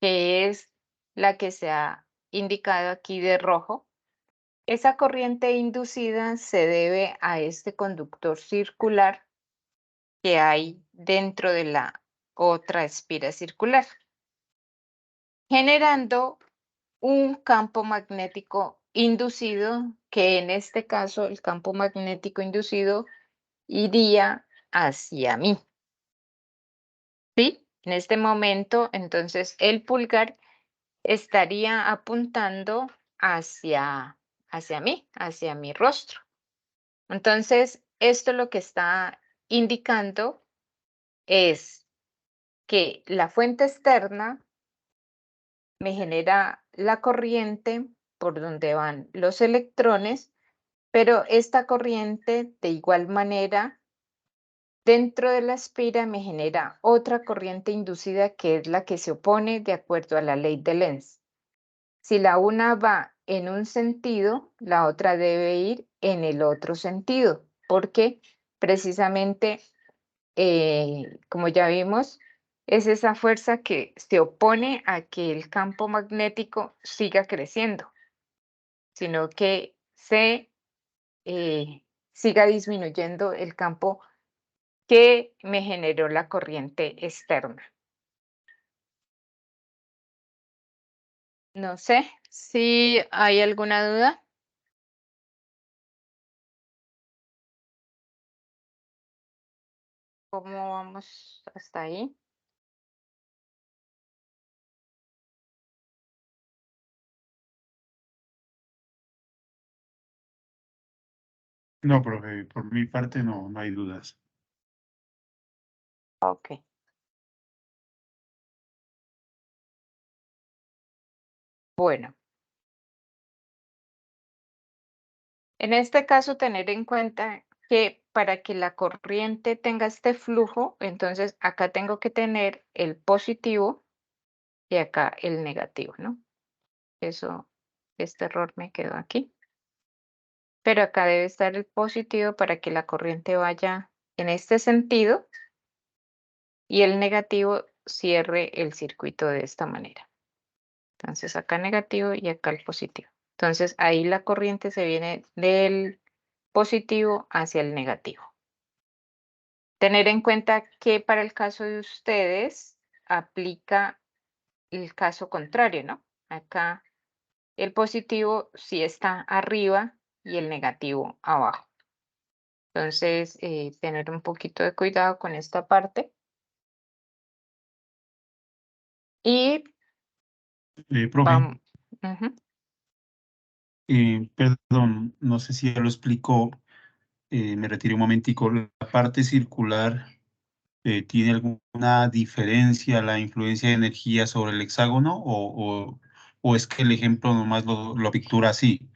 [SPEAKER 1] que es la que se ha indicado aquí de rojo. Esa corriente inducida se debe a este conductor circular que hay dentro de la otra espira circular, generando un campo magnético inducido que en este caso el campo magnético inducido iría hacia mí. ¿Sí? En este momento, entonces, el pulgar estaría apuntando hacia mí, hacia mi rostro. Entonces, esto lo que está indicando es que la fuente externa me genera la corriente por donde van los electrones, pero esta corriente de igual manera dentro de la espira me genera otra corriente inducida que es la que se opone de acuerdo a la ley de Lenz. Si la una va en un sentido, la otra debe ir en el otro sentido, porque precisamente, como ya vimos, es esa fuerza que se opone a que el campo magnético siga creciendo, sino que siga disminuyendo el campo que me generó la corriente externa. No sé si hay alguna duda. ¿Cómo vamos hasta ahí?
[SPEAKER 7] No, profe, por mi parte no hay dudas.
[SPEAKER 1] Ok. Bueno. En este caso, tener en cuenta que para que la corriente tenga este flujo, entonces acá tengo que tener el positivo y acá el negativo, ¿no? Este error me quedó aquí. Pero acá debe estar el positivo para que la corriente vaya en este sentido y el negativo cierre el circuito de esta manera. Entonces acá negativo y acá el positivo. Entonces ahí la corriente se viene del positivo hacia el negativo. Tener en cuenta que para el caso de ustedes aplica el caso contrario, ¿no? Acá el positivo sí está arriba y el negativo abajo. Entonces, tener un poquito de cuidado con esta parte. Y
[SPEAKER 7] Profe,
[SPEAKER 1] vamos. Ujú.
[SPEAKER 7] perdón, no sé si ya lo explicó, me retiré un momentico. La parte circular, ¿tiene alguna diferencia la influencia de energía sobre el hexágono o es que el ejemplo nomás lo pictura así?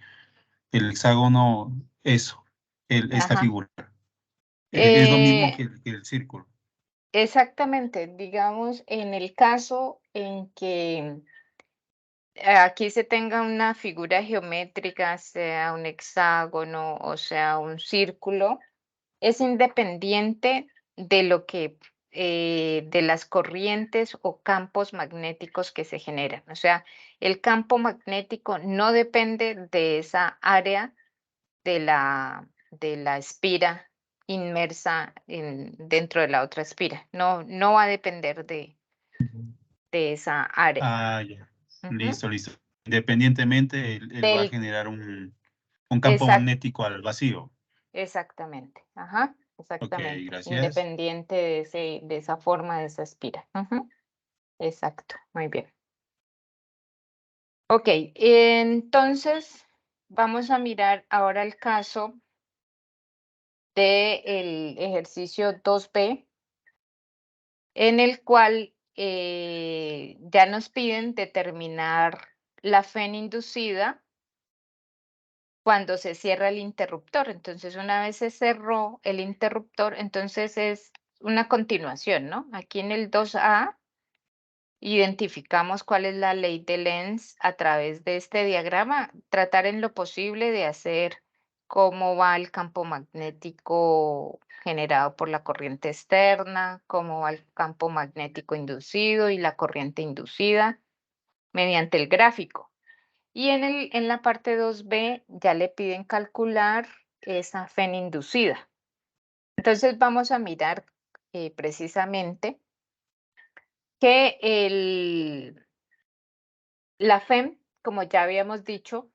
[SPEAKER 7] El hexágono, eso, esta
[SPEAKER 1] Ajá.
[SPEAKER 7] figura. Es lo mismo
[SPEAKER 1] Eh,
[SPEAKER 7] que el círculo.
[SPEAKER 1] exactamente, digamos, en el caso en que aquí se tenga una figura geométrica, sea un hexágono o sea un círculo, es independiente de lo que, de las corrientes o campos magnéticos que se generan. O sea, el campo magnético no depende de esa área de la espira inmersa dentro de la otra espira. No, no va a depender de esa área.
[SPEAKER 7] Ah, ya.
[SPEAKER 1] Ujú.
[SPEAKER 7] Listo, listo. Independientemente, él va a
[SPEAKER 1] Del,
[SPEAKER 7] generar un campo
[SPEAKER 1] exact-
[SPEAKER 7] magnético al vacío.
[SPEAKER 1] exactamente. Ajá,
[SPEAKER 7] Ok,
[SPEAKER 1] exactamente.
[SPEAKER 7] gracias.
[SPEAKER 1] Independiente de esa forma, de esa espira. Ujú. Exacto, muy bien. Ok, entonces vamos a mirar ahora el caso del ejercicio 2B, en el cual ya nos piden determinar la FEN inducida cuando se cierra el interruptor. Entonces, una vez se cerró el interruptor, entonces es una continuación, ¿no? Aquí en el 2A identificamos cuál es la ley de Lenz a través de este diagrama, tratar en lo posible de hacer cómo va el campo magnético generado por la corriente externa, cómo va el campo magnético inducido y la corriente inducida mediante el gráfico. Y en la parte 2B ya le piden calcular esa FEN inducida. Entonces vamos a mirar precisamente que la FEM, como ya habíamos dicho,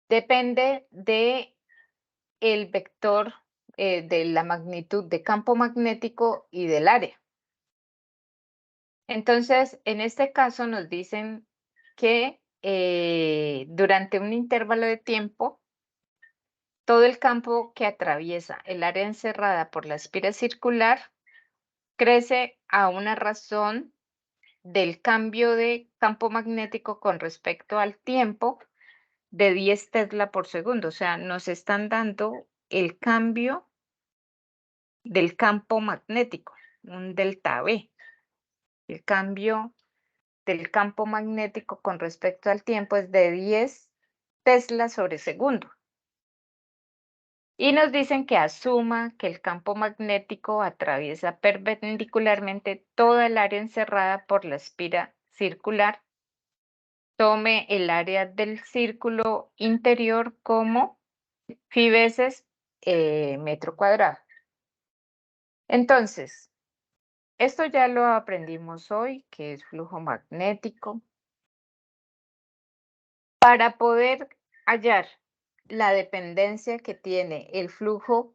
[SPEAKER 1] depende de el vector de la magnitud de campo magnético y del área. Entonces, en este caso nos dicen que durante un intervalo de tiempo, todo el campo que atraviesa el área encerrada por la espira circular crece a una razón del cambio de campo magnético con respecto al tiempo de 10 Tesla por segundo. O sea, nos están dando el cambio del campo magnético, un delta V. El cambio del campo magnético con respecto al tiempo es de 10 Tesla sobre segundo. Y nos dicen que asuma que el campo magnético atraviesa perpendicularmente toda el área encerrada por la espira circular. Tome el área del círculo interior como phi veces metro cuadrado. Entonces, esto ya lo aprendimos hoy, que es flujo magnético. Para poder hallar la dependencia que tiene el flujo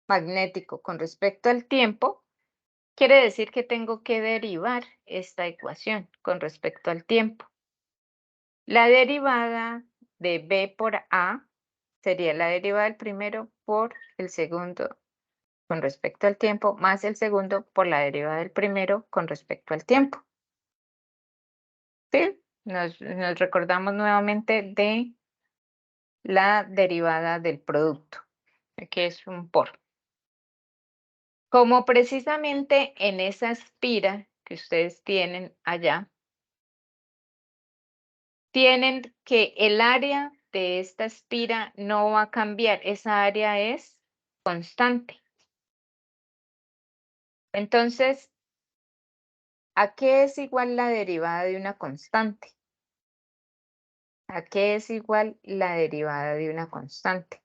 [SPEAKER 1] magnético con respecto al tiempo, quiere decir que tengo que derivar esta ecuación con respecto al tiempo. La derivada de B por A sería la derivada del primero por el segundo con respecto al tiempo, más el segundo por la derivada del primero con respecto al tiempo. ¿Sí? Nos recordamos nuevamente de la derivada del producto, que es un por. Como precisamente en esa espira que ustedes tienen allá, tienen que el área de esta espira no va a cambiar, esa área es constante. Entonces, ¿a qué es igual la derivada de una constante? ¿A qué es igual la derivada de una constante?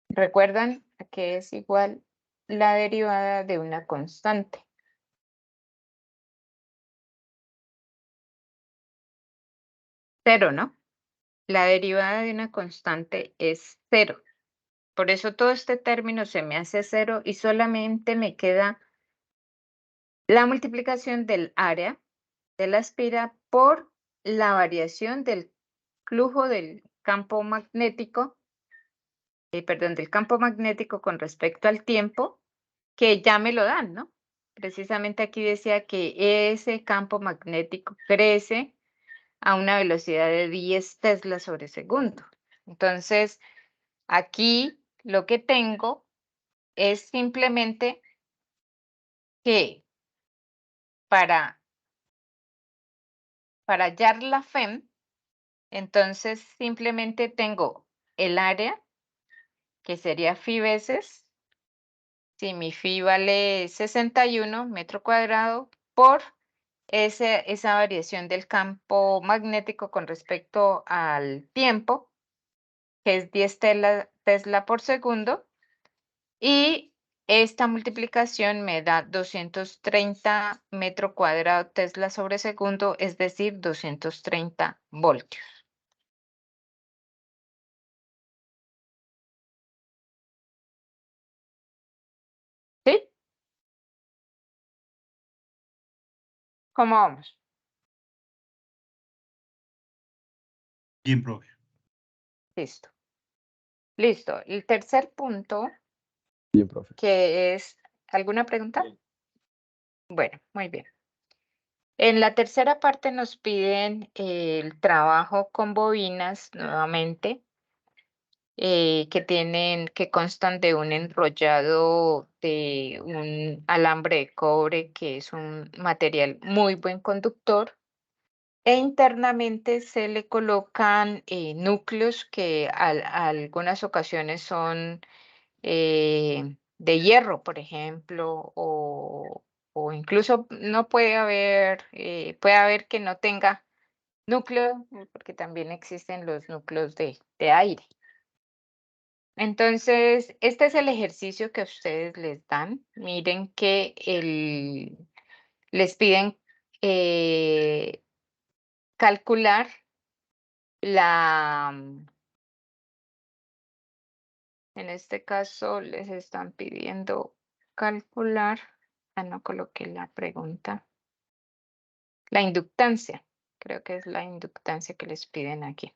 [SPEAKER 1] ¿Recuerdan a qué es igual la derivada de una constante? Cero, ¿no? La derivada de una constante es cero. Por eso todo este término se me hace cero y solamente me queda la multiplicación del área de la espira por la variación del flujo del campo magnético, del campo magnético con respecto al tiempo, que ya me lo dan, ¿no? Precisamente aquí decía que ese campo magnético crece a una velocidad de 10 Tesla sobre segundo. Entonces, aquí lo que tengo es simplemente que para hallar la FEM, entonces simplemente tengo el área, que sería phi veces, si mi phi vale 61 metro cuadrado, por esa variación del campo magnético con respecto al tiempo, que es 10 Tesla por segundo, y esta multiplicación me da 230 metro cuadrado Tesla sobre segundo, es decir, 230 voltios. ¿Sí? ¿Cómo vamos?
[SPEAKER 7] Bien, profe.
[SPEAKER 1] Listo. Listo. El tercer punto,
[SPEAKER 3] Bien, profe.
[SPEAKER 1] que es, ¿alguna pregunta? Bueno, muy bien. En la tercera parte nos piden el trabajo con bobinas nuevamente, que constan de un enrollado de un alambre de cobre, que es un material muy buen conductor, e internamente se le colocan núcleos que algunas ocasiones son de hierro, por ejemplo, o incluso no puede haber que no tenga núcleo, porque también existen los núcleos de aire. Entonces, este es el ejercicio que ustedes les dan. Miren que les piden calcular en este caso les están pidiendo calcular, no coloqué la pregunta, la inductancia, creo que es la inductancia que les piden aquí.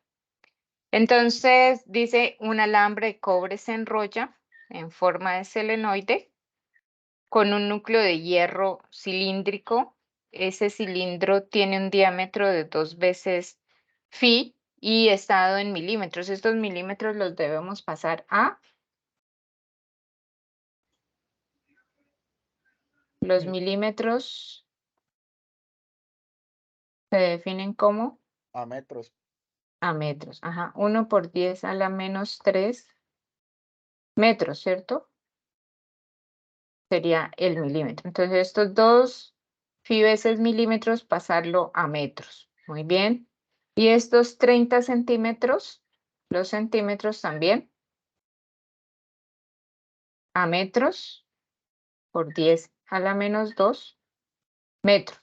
[SPEAKER 1] Entonces dice un alambre de cobre se enrolla en forma de solenoide con un núcleo de hierro cilíndrico. Ese cilindro tiene un diámetro de 2 veces phi y está dado en milímetros. Estos milímetros los debemos pasar a los milímetros. Se definen como
[SPEAKER 8] A metros.
[SPEAKER 1] a metros. Ajá, 1 por 10 a la menos 3 metros, ¿cierto? Sería el milímetro. Entonces estos 2 phi veces milímetros pasarlo a metros. Muy bien. Y estos 30 centímetros, los centímetros también, a metros por 10 a la menos 2 metros.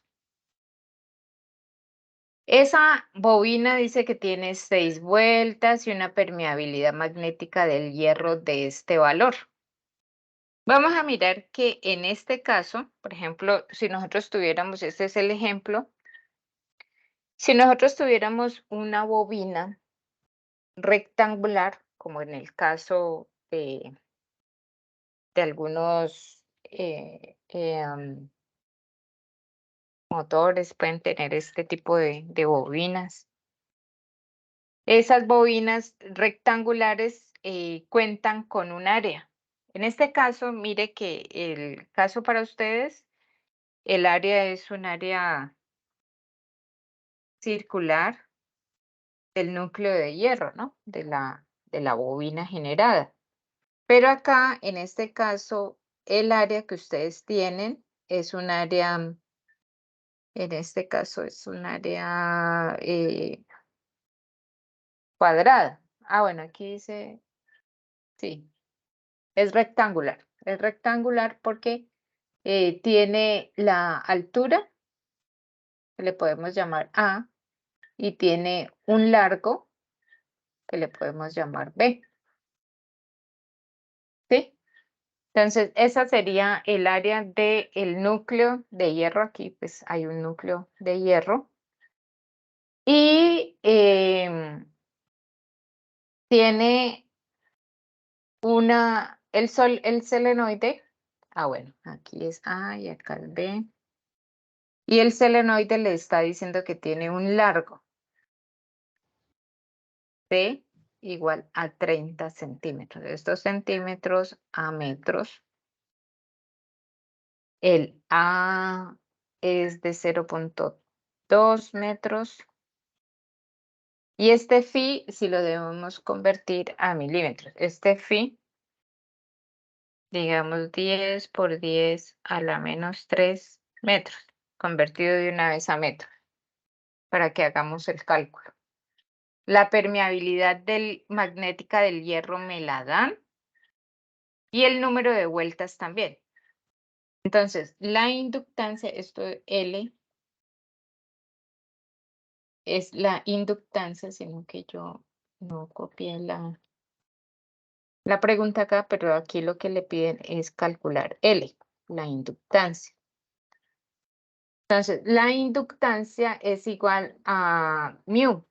[SPEAKER 1] Esa bobina dice que tiene 6 vueltas y una permeabilidad magnética del hierro de este valor. Vamos a mirar que en este caso, por ejemplo, si nosotros tuviéramos, este es el ejemplo, si nosotros tuviéramos una bobina rectangular, como en el caso de algunos motores, pueden tener este tipo de bobinas. Esas bobinas rectangulares cuentan con un área. En este caso, mire que el caso para ustedes, el área es un área circular del núcleo de hierro, ¿no? De la bobina generada. Pero acá, en este caso, el área que ustedes tienen es un área, en este caso es un área cuadrada. Ah, bueno, aquí dice, sí, es rectangular. Es rectangular porque tiene la altura, que le podemos llamar A, y tiene un largo, que le podemos llamar B. ¿Sí? Entonces, esa sería el área del núcleo de hierro. Aquí pues hay un núcleo de hierro. Y tiene el selenoide. Ah, bueno, aquí es A y acá el B. Y el selenoide le está diciendo que tiene un largo de igual a 30 centímetros. Estos centímetros a metros. El A es de 0.2 metros. Y este phi, si lo debemos convertir a milímetros. Este phi, digamos 10 por 10 a la menos 3 metros, convertido de una vez a metros, para que hagamos el cálculo. La permeabilidad magnética del hierro me la dan y el número de vueltas también. Entonces, la inductancia, esto L, es la inductancia, sino que yo no copié la pregunta acá, pero aquí lo que le piden es calcular L, la inductancia. Entonces, la inductancia es igual a mu,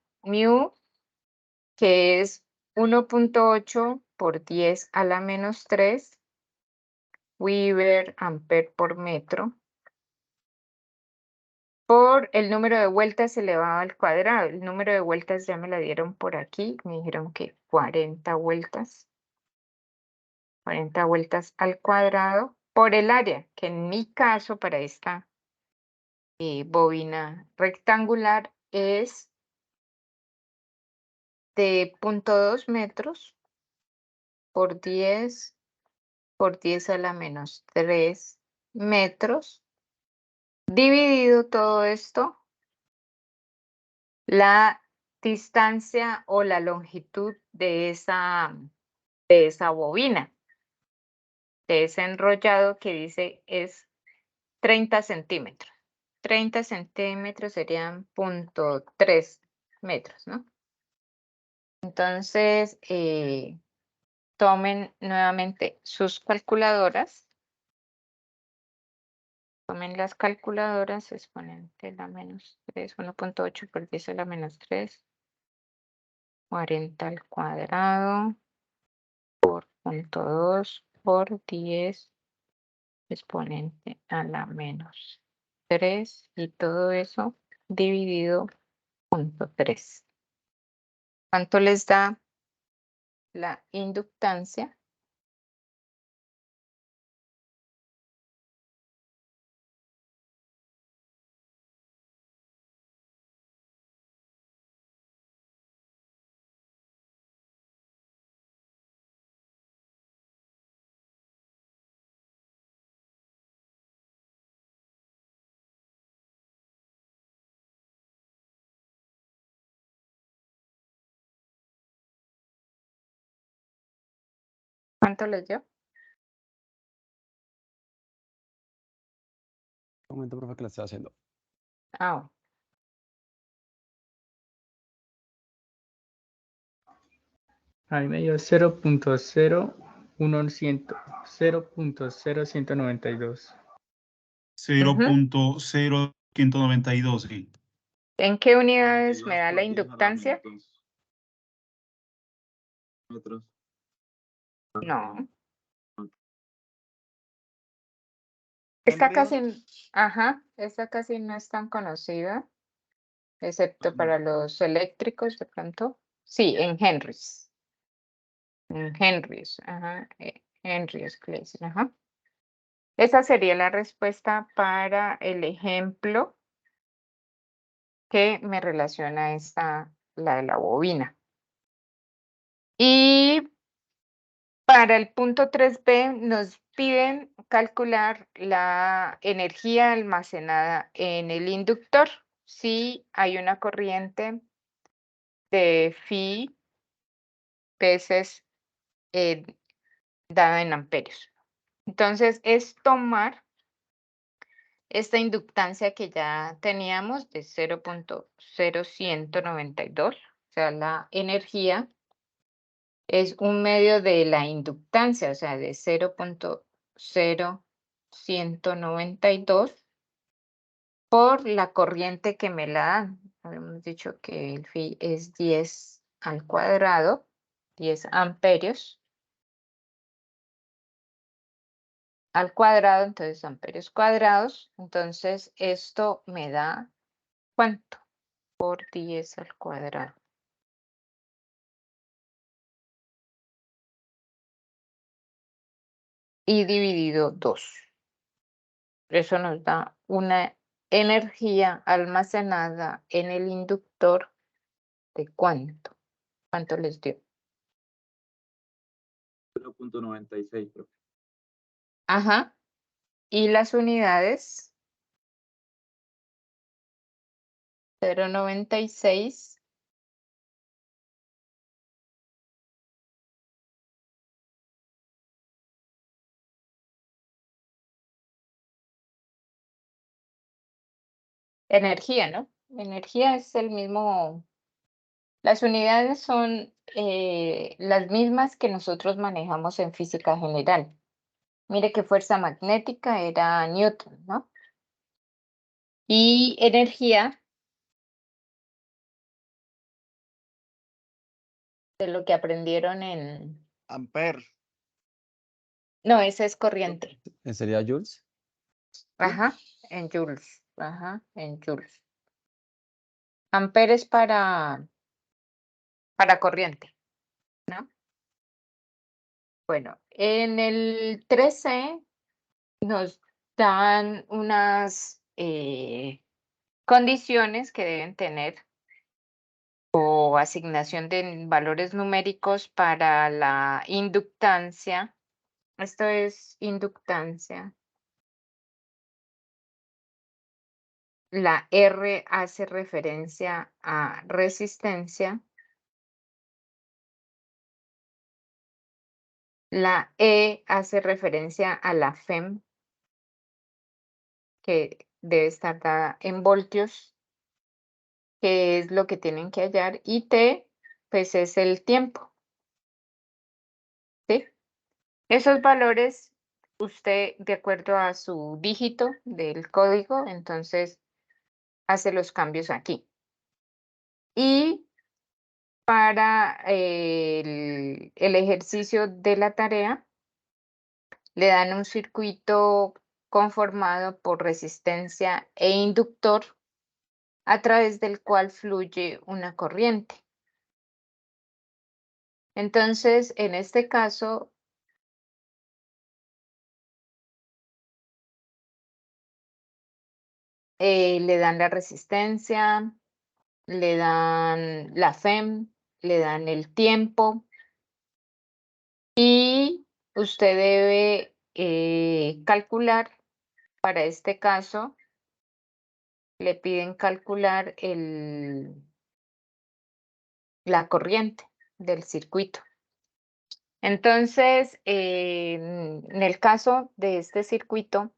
[SPEAKER 1] que es 1.8 por 10 a la menos 3 Weber ampere por metro, por el número de vueltas elevado al cuadrado. El número de vueltas ya me la dieron por aquí, me dijeron que 40 vueltas. 40 vueltas al cuadrado por el área, que en mi caso para esta bobina rectangular es de 0.2 metros por 10 a la menos 3 metros, dividido todo esto, la distancia o la longitud de esa bobina, de ese enrollado que dice es 30 centímetros. 30 centímetros serían 0.3 metros, ¿no? Entonces, tomen nuevamente sus calculadoras. Tomen las calculadoras, exponente la menos 3, 1.8 por 10 a la menos 3, 40 al cuadrado, por 0.2 por 10, exponente a la menos 3, y todo eso dividido 0.3. ¿Cuánto les da la inductancia? ¿Cuánto les dio?
[SPEAKER 3] Un momento, profe, que la estoy haciendo.
[SPEAKER 1] Ah,
[SPEAKER 6] Ahí me dio 0.0192.
[SPEAKER 7] 0.0192, sí.
[SPEAKER 1] ¿en qué unidades me da la inductancia? No. Esta casi, esta casi no es tan conocida, excepto para los eléctricos de pronto. Sí, en Henrys. En Henrys, Henrys, que le dicen, Esa sería la respuesta para el ejemplo que me relaciona la de la bobina. Y para el punto 3b nos piden calcular la energía almacenada en el inductor si hay una corriente de phi veces dada en amperios. Entonces es tomar esta inductancia que ya teníamos de 0.0192, o sea, la energía es un medio de la inductancia, o sea, de 0.0192 por la corriente que me la dan. Habíamos dicho que el phi es 10 al cuadrado, 10 amperios al cuadrado, entonces amperios cuadrados. Entonces esto me da, ¿cuánto? Por 10 al cuadrado. Y dividido 2. Eso nos da una energía almacenada en el inductor de ¿cuánto? ¿Cuánto les dio?
[SPEAKER 8] 0.96, profe.
[SPEAKER 1] Ajá. ¿Y las unidades? 0.96. Energía, ¿no? Energía es el mismo. Las unidades son las mismas que nosotros manejamos en física general. Mire que fuerza magnética era Newton, ¿no? Y energía, de lo que aprendieron en...
[SPEAKER 8] Ampere.
[SPEAKER 1] No, esa es corriente.
[SPEAKER 3] ¿Sería joules?
[SPEAKER 1] Ajá, en joules. Ajá, en joules. Ampere es para corriente, ¿no? Bueno, en el 13 nos dan unas condiciones que deben tener o asignación de valores numéricos para la inductancia. Esto es inductancia. La R hace referencia a resistencia. La E hace referencia a la FEM, que debe estar dada en voltios, que es lo que tienen que hallar, y T, pues es el tiempo. ¿Sí? Esos valores, usted, de acuerdo a su dígito del código, entonces hace los cambios aquí. Y para el ejercicio de la tarea, le dan un circuito conformado por resistencia e inductor a través del cual fluye una corriente. Entonces, en este caso, le dan la resistencia, le dan la FEM, le dan el tiempo y usted debe calcular, para este caso, le piden calcular la corriente del circuito. Entonces, en el caso de este circuito,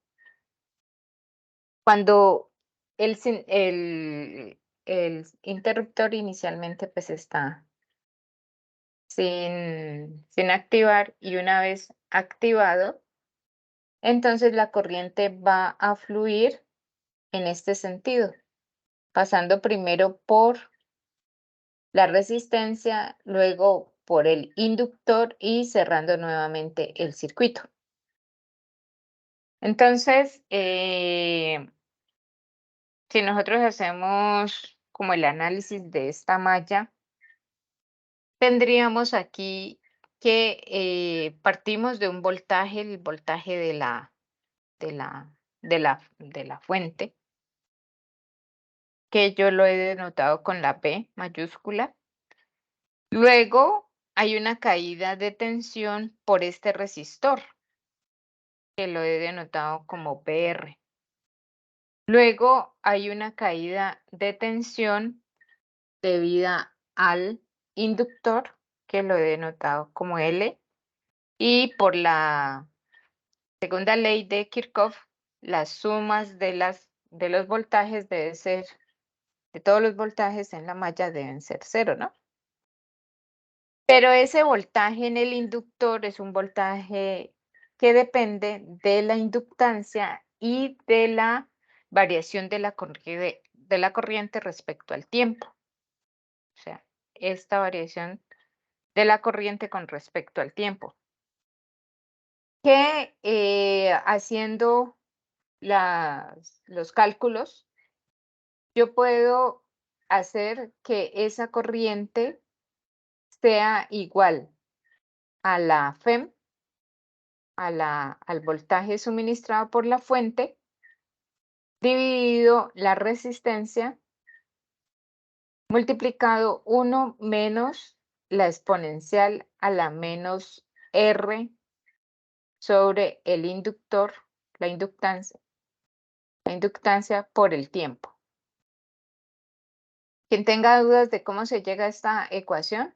[SPEAKER 1] cuando el interruptor inicialmente pues está sin activar, y una vez activado, entonces la corriente va a fluir en este sentido, pasando primero por la resistencia, luego por el inductor y cerrando nuevamente el circuito. Entonces, si nosotros hacemos como el análisis de esta malla, tendríamos aquí que partimos de un voltaje, el voltaje de la fuente, que yo lo he denotado con la P mayúscula. Luego hay una caída de tensión por este resistor, que lo he denotado como PR. Luego hay una caída de tensión debida al inductor, que lo he denotado como L, y por la segunda ley de Kirchhoff, las sumas de los voltajes deben ser, de todos los voltajes en la malla deben ser 0, ¿no? Pero ese voltaje en el inductor es un voltaje que depende de la inductancia y de la variación de la corriente respecto al tiempo. O sea, esta variación de la corriente con respecto al tiempo. Que haciendo los cálculos, yo puedo hacer que esa corriente sea igual a la FEM, al voltaje suministrado por la fuente, dividido la resistencia, multiplicado 1 menos la exponencial a la menos R sobre el inductor, la inductancia por el tiempo. Quien tenga dudas de cómo se llega a esta ecuación,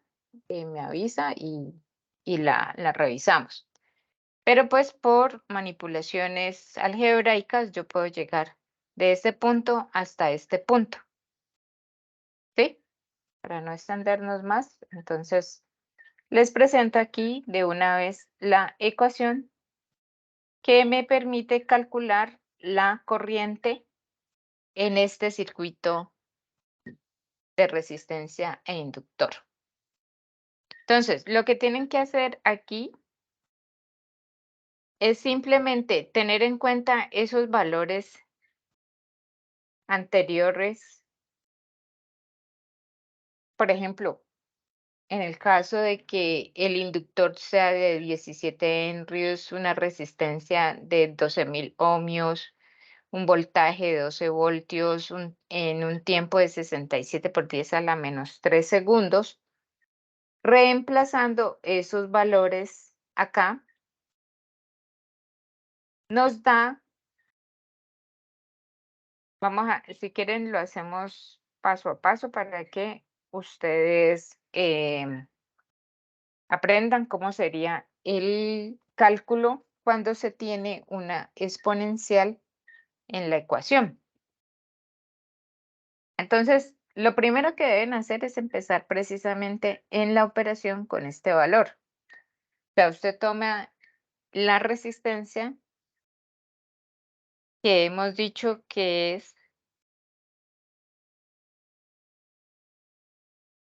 [SPEAKER 1] me avisa y la revisamos. Pero pues por manipulaciones algebraicas yo puedo llegar de este punto hasta este punto. ¿Sí? Para no extendernos más, entonces les presento aquí de una vez la ecuación que me permite calcular la corriente en este circuito de resistencia e inductor. Entonces, lo que tienen que hacer aquí es simplemente tener en cuenta esos valores anteriores. Por ejemplo, en el caso de que el inductor sea de 17 henrios, una resistencia de 12.000 ohmios, un voltaje de 12 voltios, en un tiempo de 67 por 10 a la menos 3 segundos, reemplazando esos valores acá, nos da, si quieren lo hacemos paso a paso para que ustedes aprendan cómo sería el cálculo cuando se tiene una exponencial en la ecuación. Entonces, lo primero que deben hacer es empezar precisamente en la operación con este valor. O sea, usted toma la resistencia que hemos dicho que es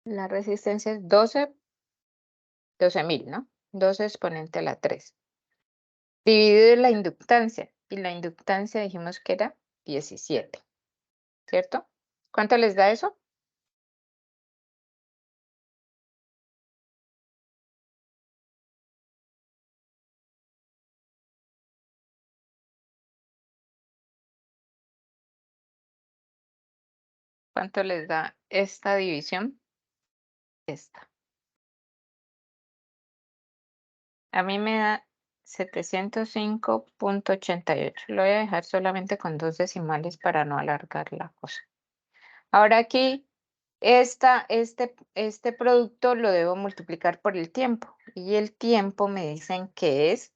[SPEAKER 1] la resistencia es 12.000, ¿no? 12 exponente a la 3. Dividido la inductancia. Y la inductancia dijimos que era 17. ¿Cierto? ¿Cuánto les da eso? ¿Cuánto les da esta división? Esta. A mí me da 705.88. Lo voy a dejar solamente con 2 decimales para no alargar la cosa. Ahora aquí, este producto lo debo multiplicar por el tiempo. Y el tiempo me dicen que es,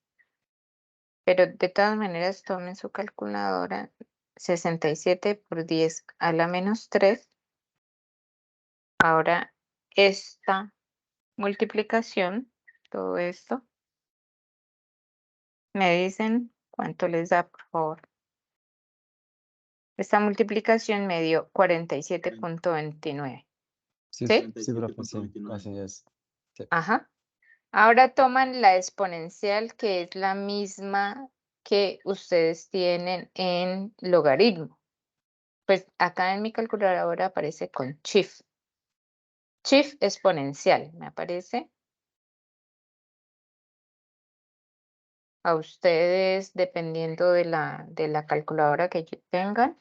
[SPEAKER 1] pero de todas maneras tomen su calculadora, 67 por 10 a la menos 3. Ahora esta multiplicación, todo esto, me dicen cuánto les da, por favor. Esta multiplicación me dio 47.29.
[SPEAKER 3] Sí,
[SPEAKER 1] ¿Sí?
[SPEAKER 3] sí, profe, sí, así es. Sí.
[SPEAKER 1] Ajá. Ahora toman la exponencial, que es la misma que ustedes tienen en logaritmo. Pues acá en mi calculadora aparece con shift. Shift exponencial, me aparece. A ustedes, dependiendo de la calculadora que tengan.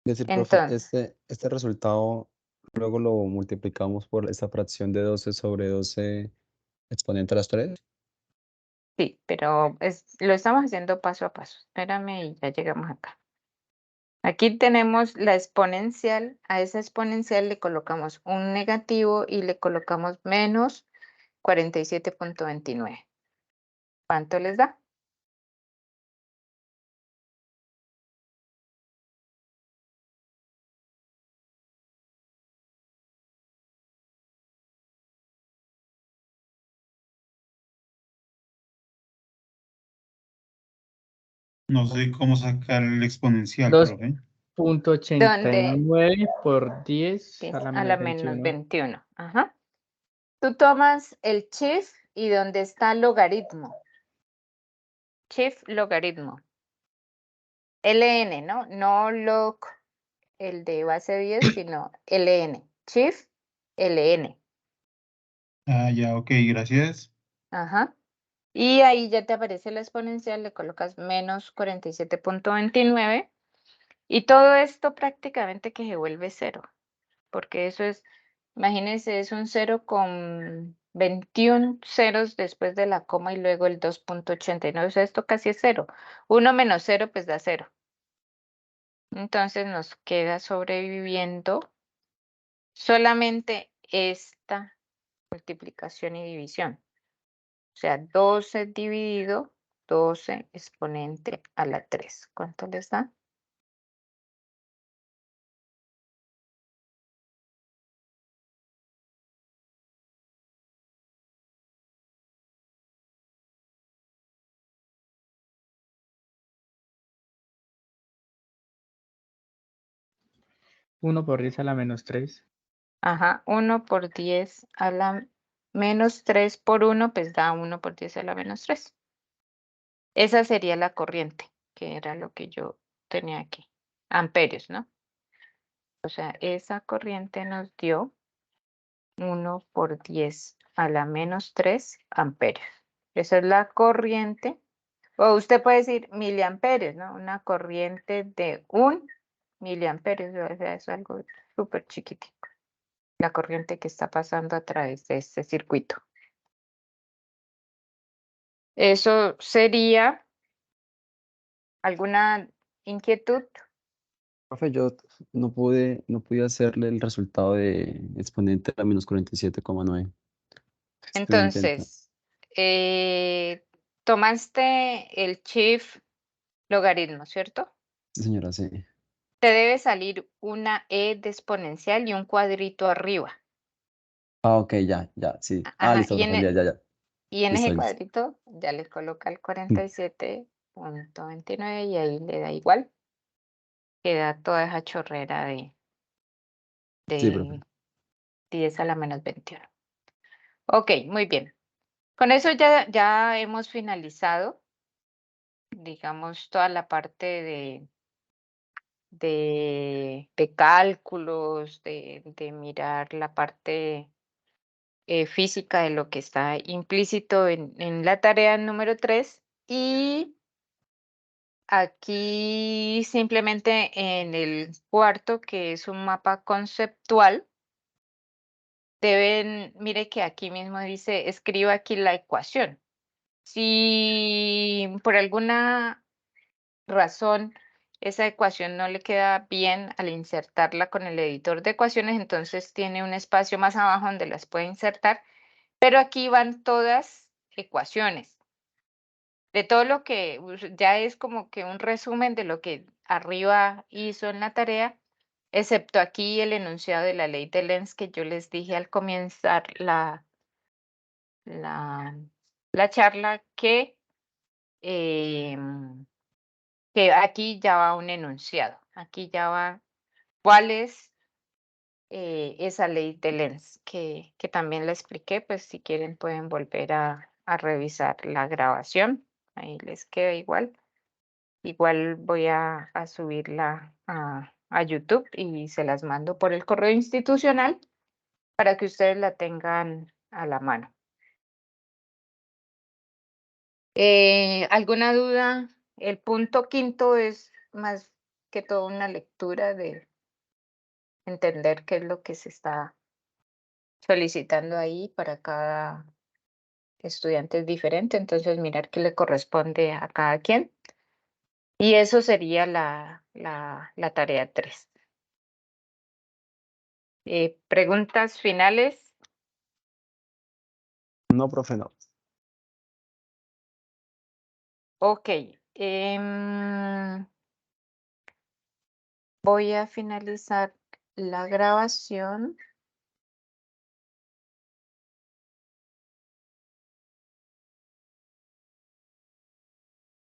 [SPEAKER 3] Es decir, profe,
[SPEAKER 1] Entonces,
[SPEAKER 3] este resultado luego lo multiplicamos por esta fracción de 12 sobre 12 exponente a las 3.
[SPEAKER 1] sí, pero lo estamos haciendo paso a paso. Espérame y ya llegamos acá. Aquí tenemos la exponencial. A esa exponencial le colocamos un negativo y le colocamos menos 47.29. ¿Cuánto les da?
[SPEAKER 7] No sé cómo sacar el exponencial,
[SPEAKER 6] Dos.
[SPEAKER 7] profe.
[SPEAKER 6] Punto
[SPEAKER 1] ¿Dónde?
[SPEAKER 6] 89 por 10
[SPEAKER 1] Que
[SPEAKER 6] a
[SPEAKER 1] es
[SPEAKER 6] la
[SPEAKER 1] a la
[SPEAKER 6] menos
[SPEAKER 1] menos
[SPEAKER 6] 21.
[SPEAKER 1] 21. Ajá. Tú tomas el shift y donde está logaritmo. Shift logaritmo. LN, ¿no? No log, el de base 10, sino LN. Shift LN.
[SPEAKER 7] Ah, ya, ok, gracias.
[SPEAKER 1] Ajá. Y ahí ya te aparece la exponencial, le colocas menos 47.29 y todo esto prácticamente que se vuelve cero, porque eso es, imagínense, es un 0 con 21 ceros después de la coma y luego el 2.89, o sea, esto casi es cero. 1 menos 0 pues da 0. Entonces nos queda sobreviviendo solamente esta multiplicación y división. O sea, 12 dividido 12 exponente a la 3. ¿Cuánto les da?
[SPEAKER 6] Uno por 10 a la menos 3.
[SPEAKER 1] Ajá, 1 por 10 a la menos 3 por 1, pues da 1 por 10 a la menos 3. Esa sería la corriente, que era lo que yo tenía aquí. Amperios, ¿no? O sea, esa corriente nos dio 1 por 10 a la menos 3 amperios. Esa es la corriente. O usted puede decir miliamperios, ¿no? Una corriente de 1 miliamperios, o sea, es algo súper chiquitico. La corriente que está pasando a través de este circuito. Eso sería alguna inquietud.
[SPEAKER 3] Profe, yo no pude hacerle el resultado de exponente a la menos 47,9. Estoy intentando.
[SPEAKER 1] Entonces, tomaste el shift logaritmo, ¿cierto?
[SPEAKER 3] Sí, señora, sí.
[SPEAKER 1] te debe salir una E de exponencial y un cuadrito arriba.
[SPEAKER 3] Ah, ok, ya, sí. Ah,
[SPEAKER 1] Ajá,
[SPEAKER 3] listo, profe, ya.
[SPEAKER 1] y en ese
[SPEAKER 3] Listo.
[SPEAKER 1] cuadrito ya le coloca el 47.29 y ahí le da igual. Queda toda esa chorrera
[SPEAKER 3] Sí, profe.
[SPEAKER 1] de 10 a la menos 21. Ok, muy bien. Con eso ya hemos finalizado, digamos, toda la parte de cálculos, de mirar la parte física de lo que está implícito en la tarea número 3. Y aquí simplemente en el cuarto, que es un mapa conceptual, mire que aquí mismo dice, escriba aquí la ecuación. Si por alguna razón esa ecuación no le queda bien al insertarla con el editor de ecuaciones, entonces tiene un espacio más abajo donde las puede insertar, pero aquí van todas ecuaciones. De todo lo que ya es como que un resumen de lo que arriba hizo en la tarea, excepto aquí el enunciado de la ley de Lenz que yo les dije al comenzar la charla que aquí ya va un enunciado, aquí ya va cuál es esa ley de Lenz que también la expliqué, pues si quieren pueden volver a revisar la grabación, ahí les queda igual. Igual voy a subirla a YouTube y se las mando por el correo institucional para que ustedes la tengan a la mano. ¿Alguna duda? El punto quinto es más que todo una lectura de entender qué es lo que se está solicitando ahí para cada estudiante es diferente, entonces mirar qué le corresponde a cada quien. Y eso sería la tarea 3. ¿Preguntas finales?
[SPEAKER 3] No, profe, no.
[SPEAKER 1] Ok. Voy a finalizar la grabación.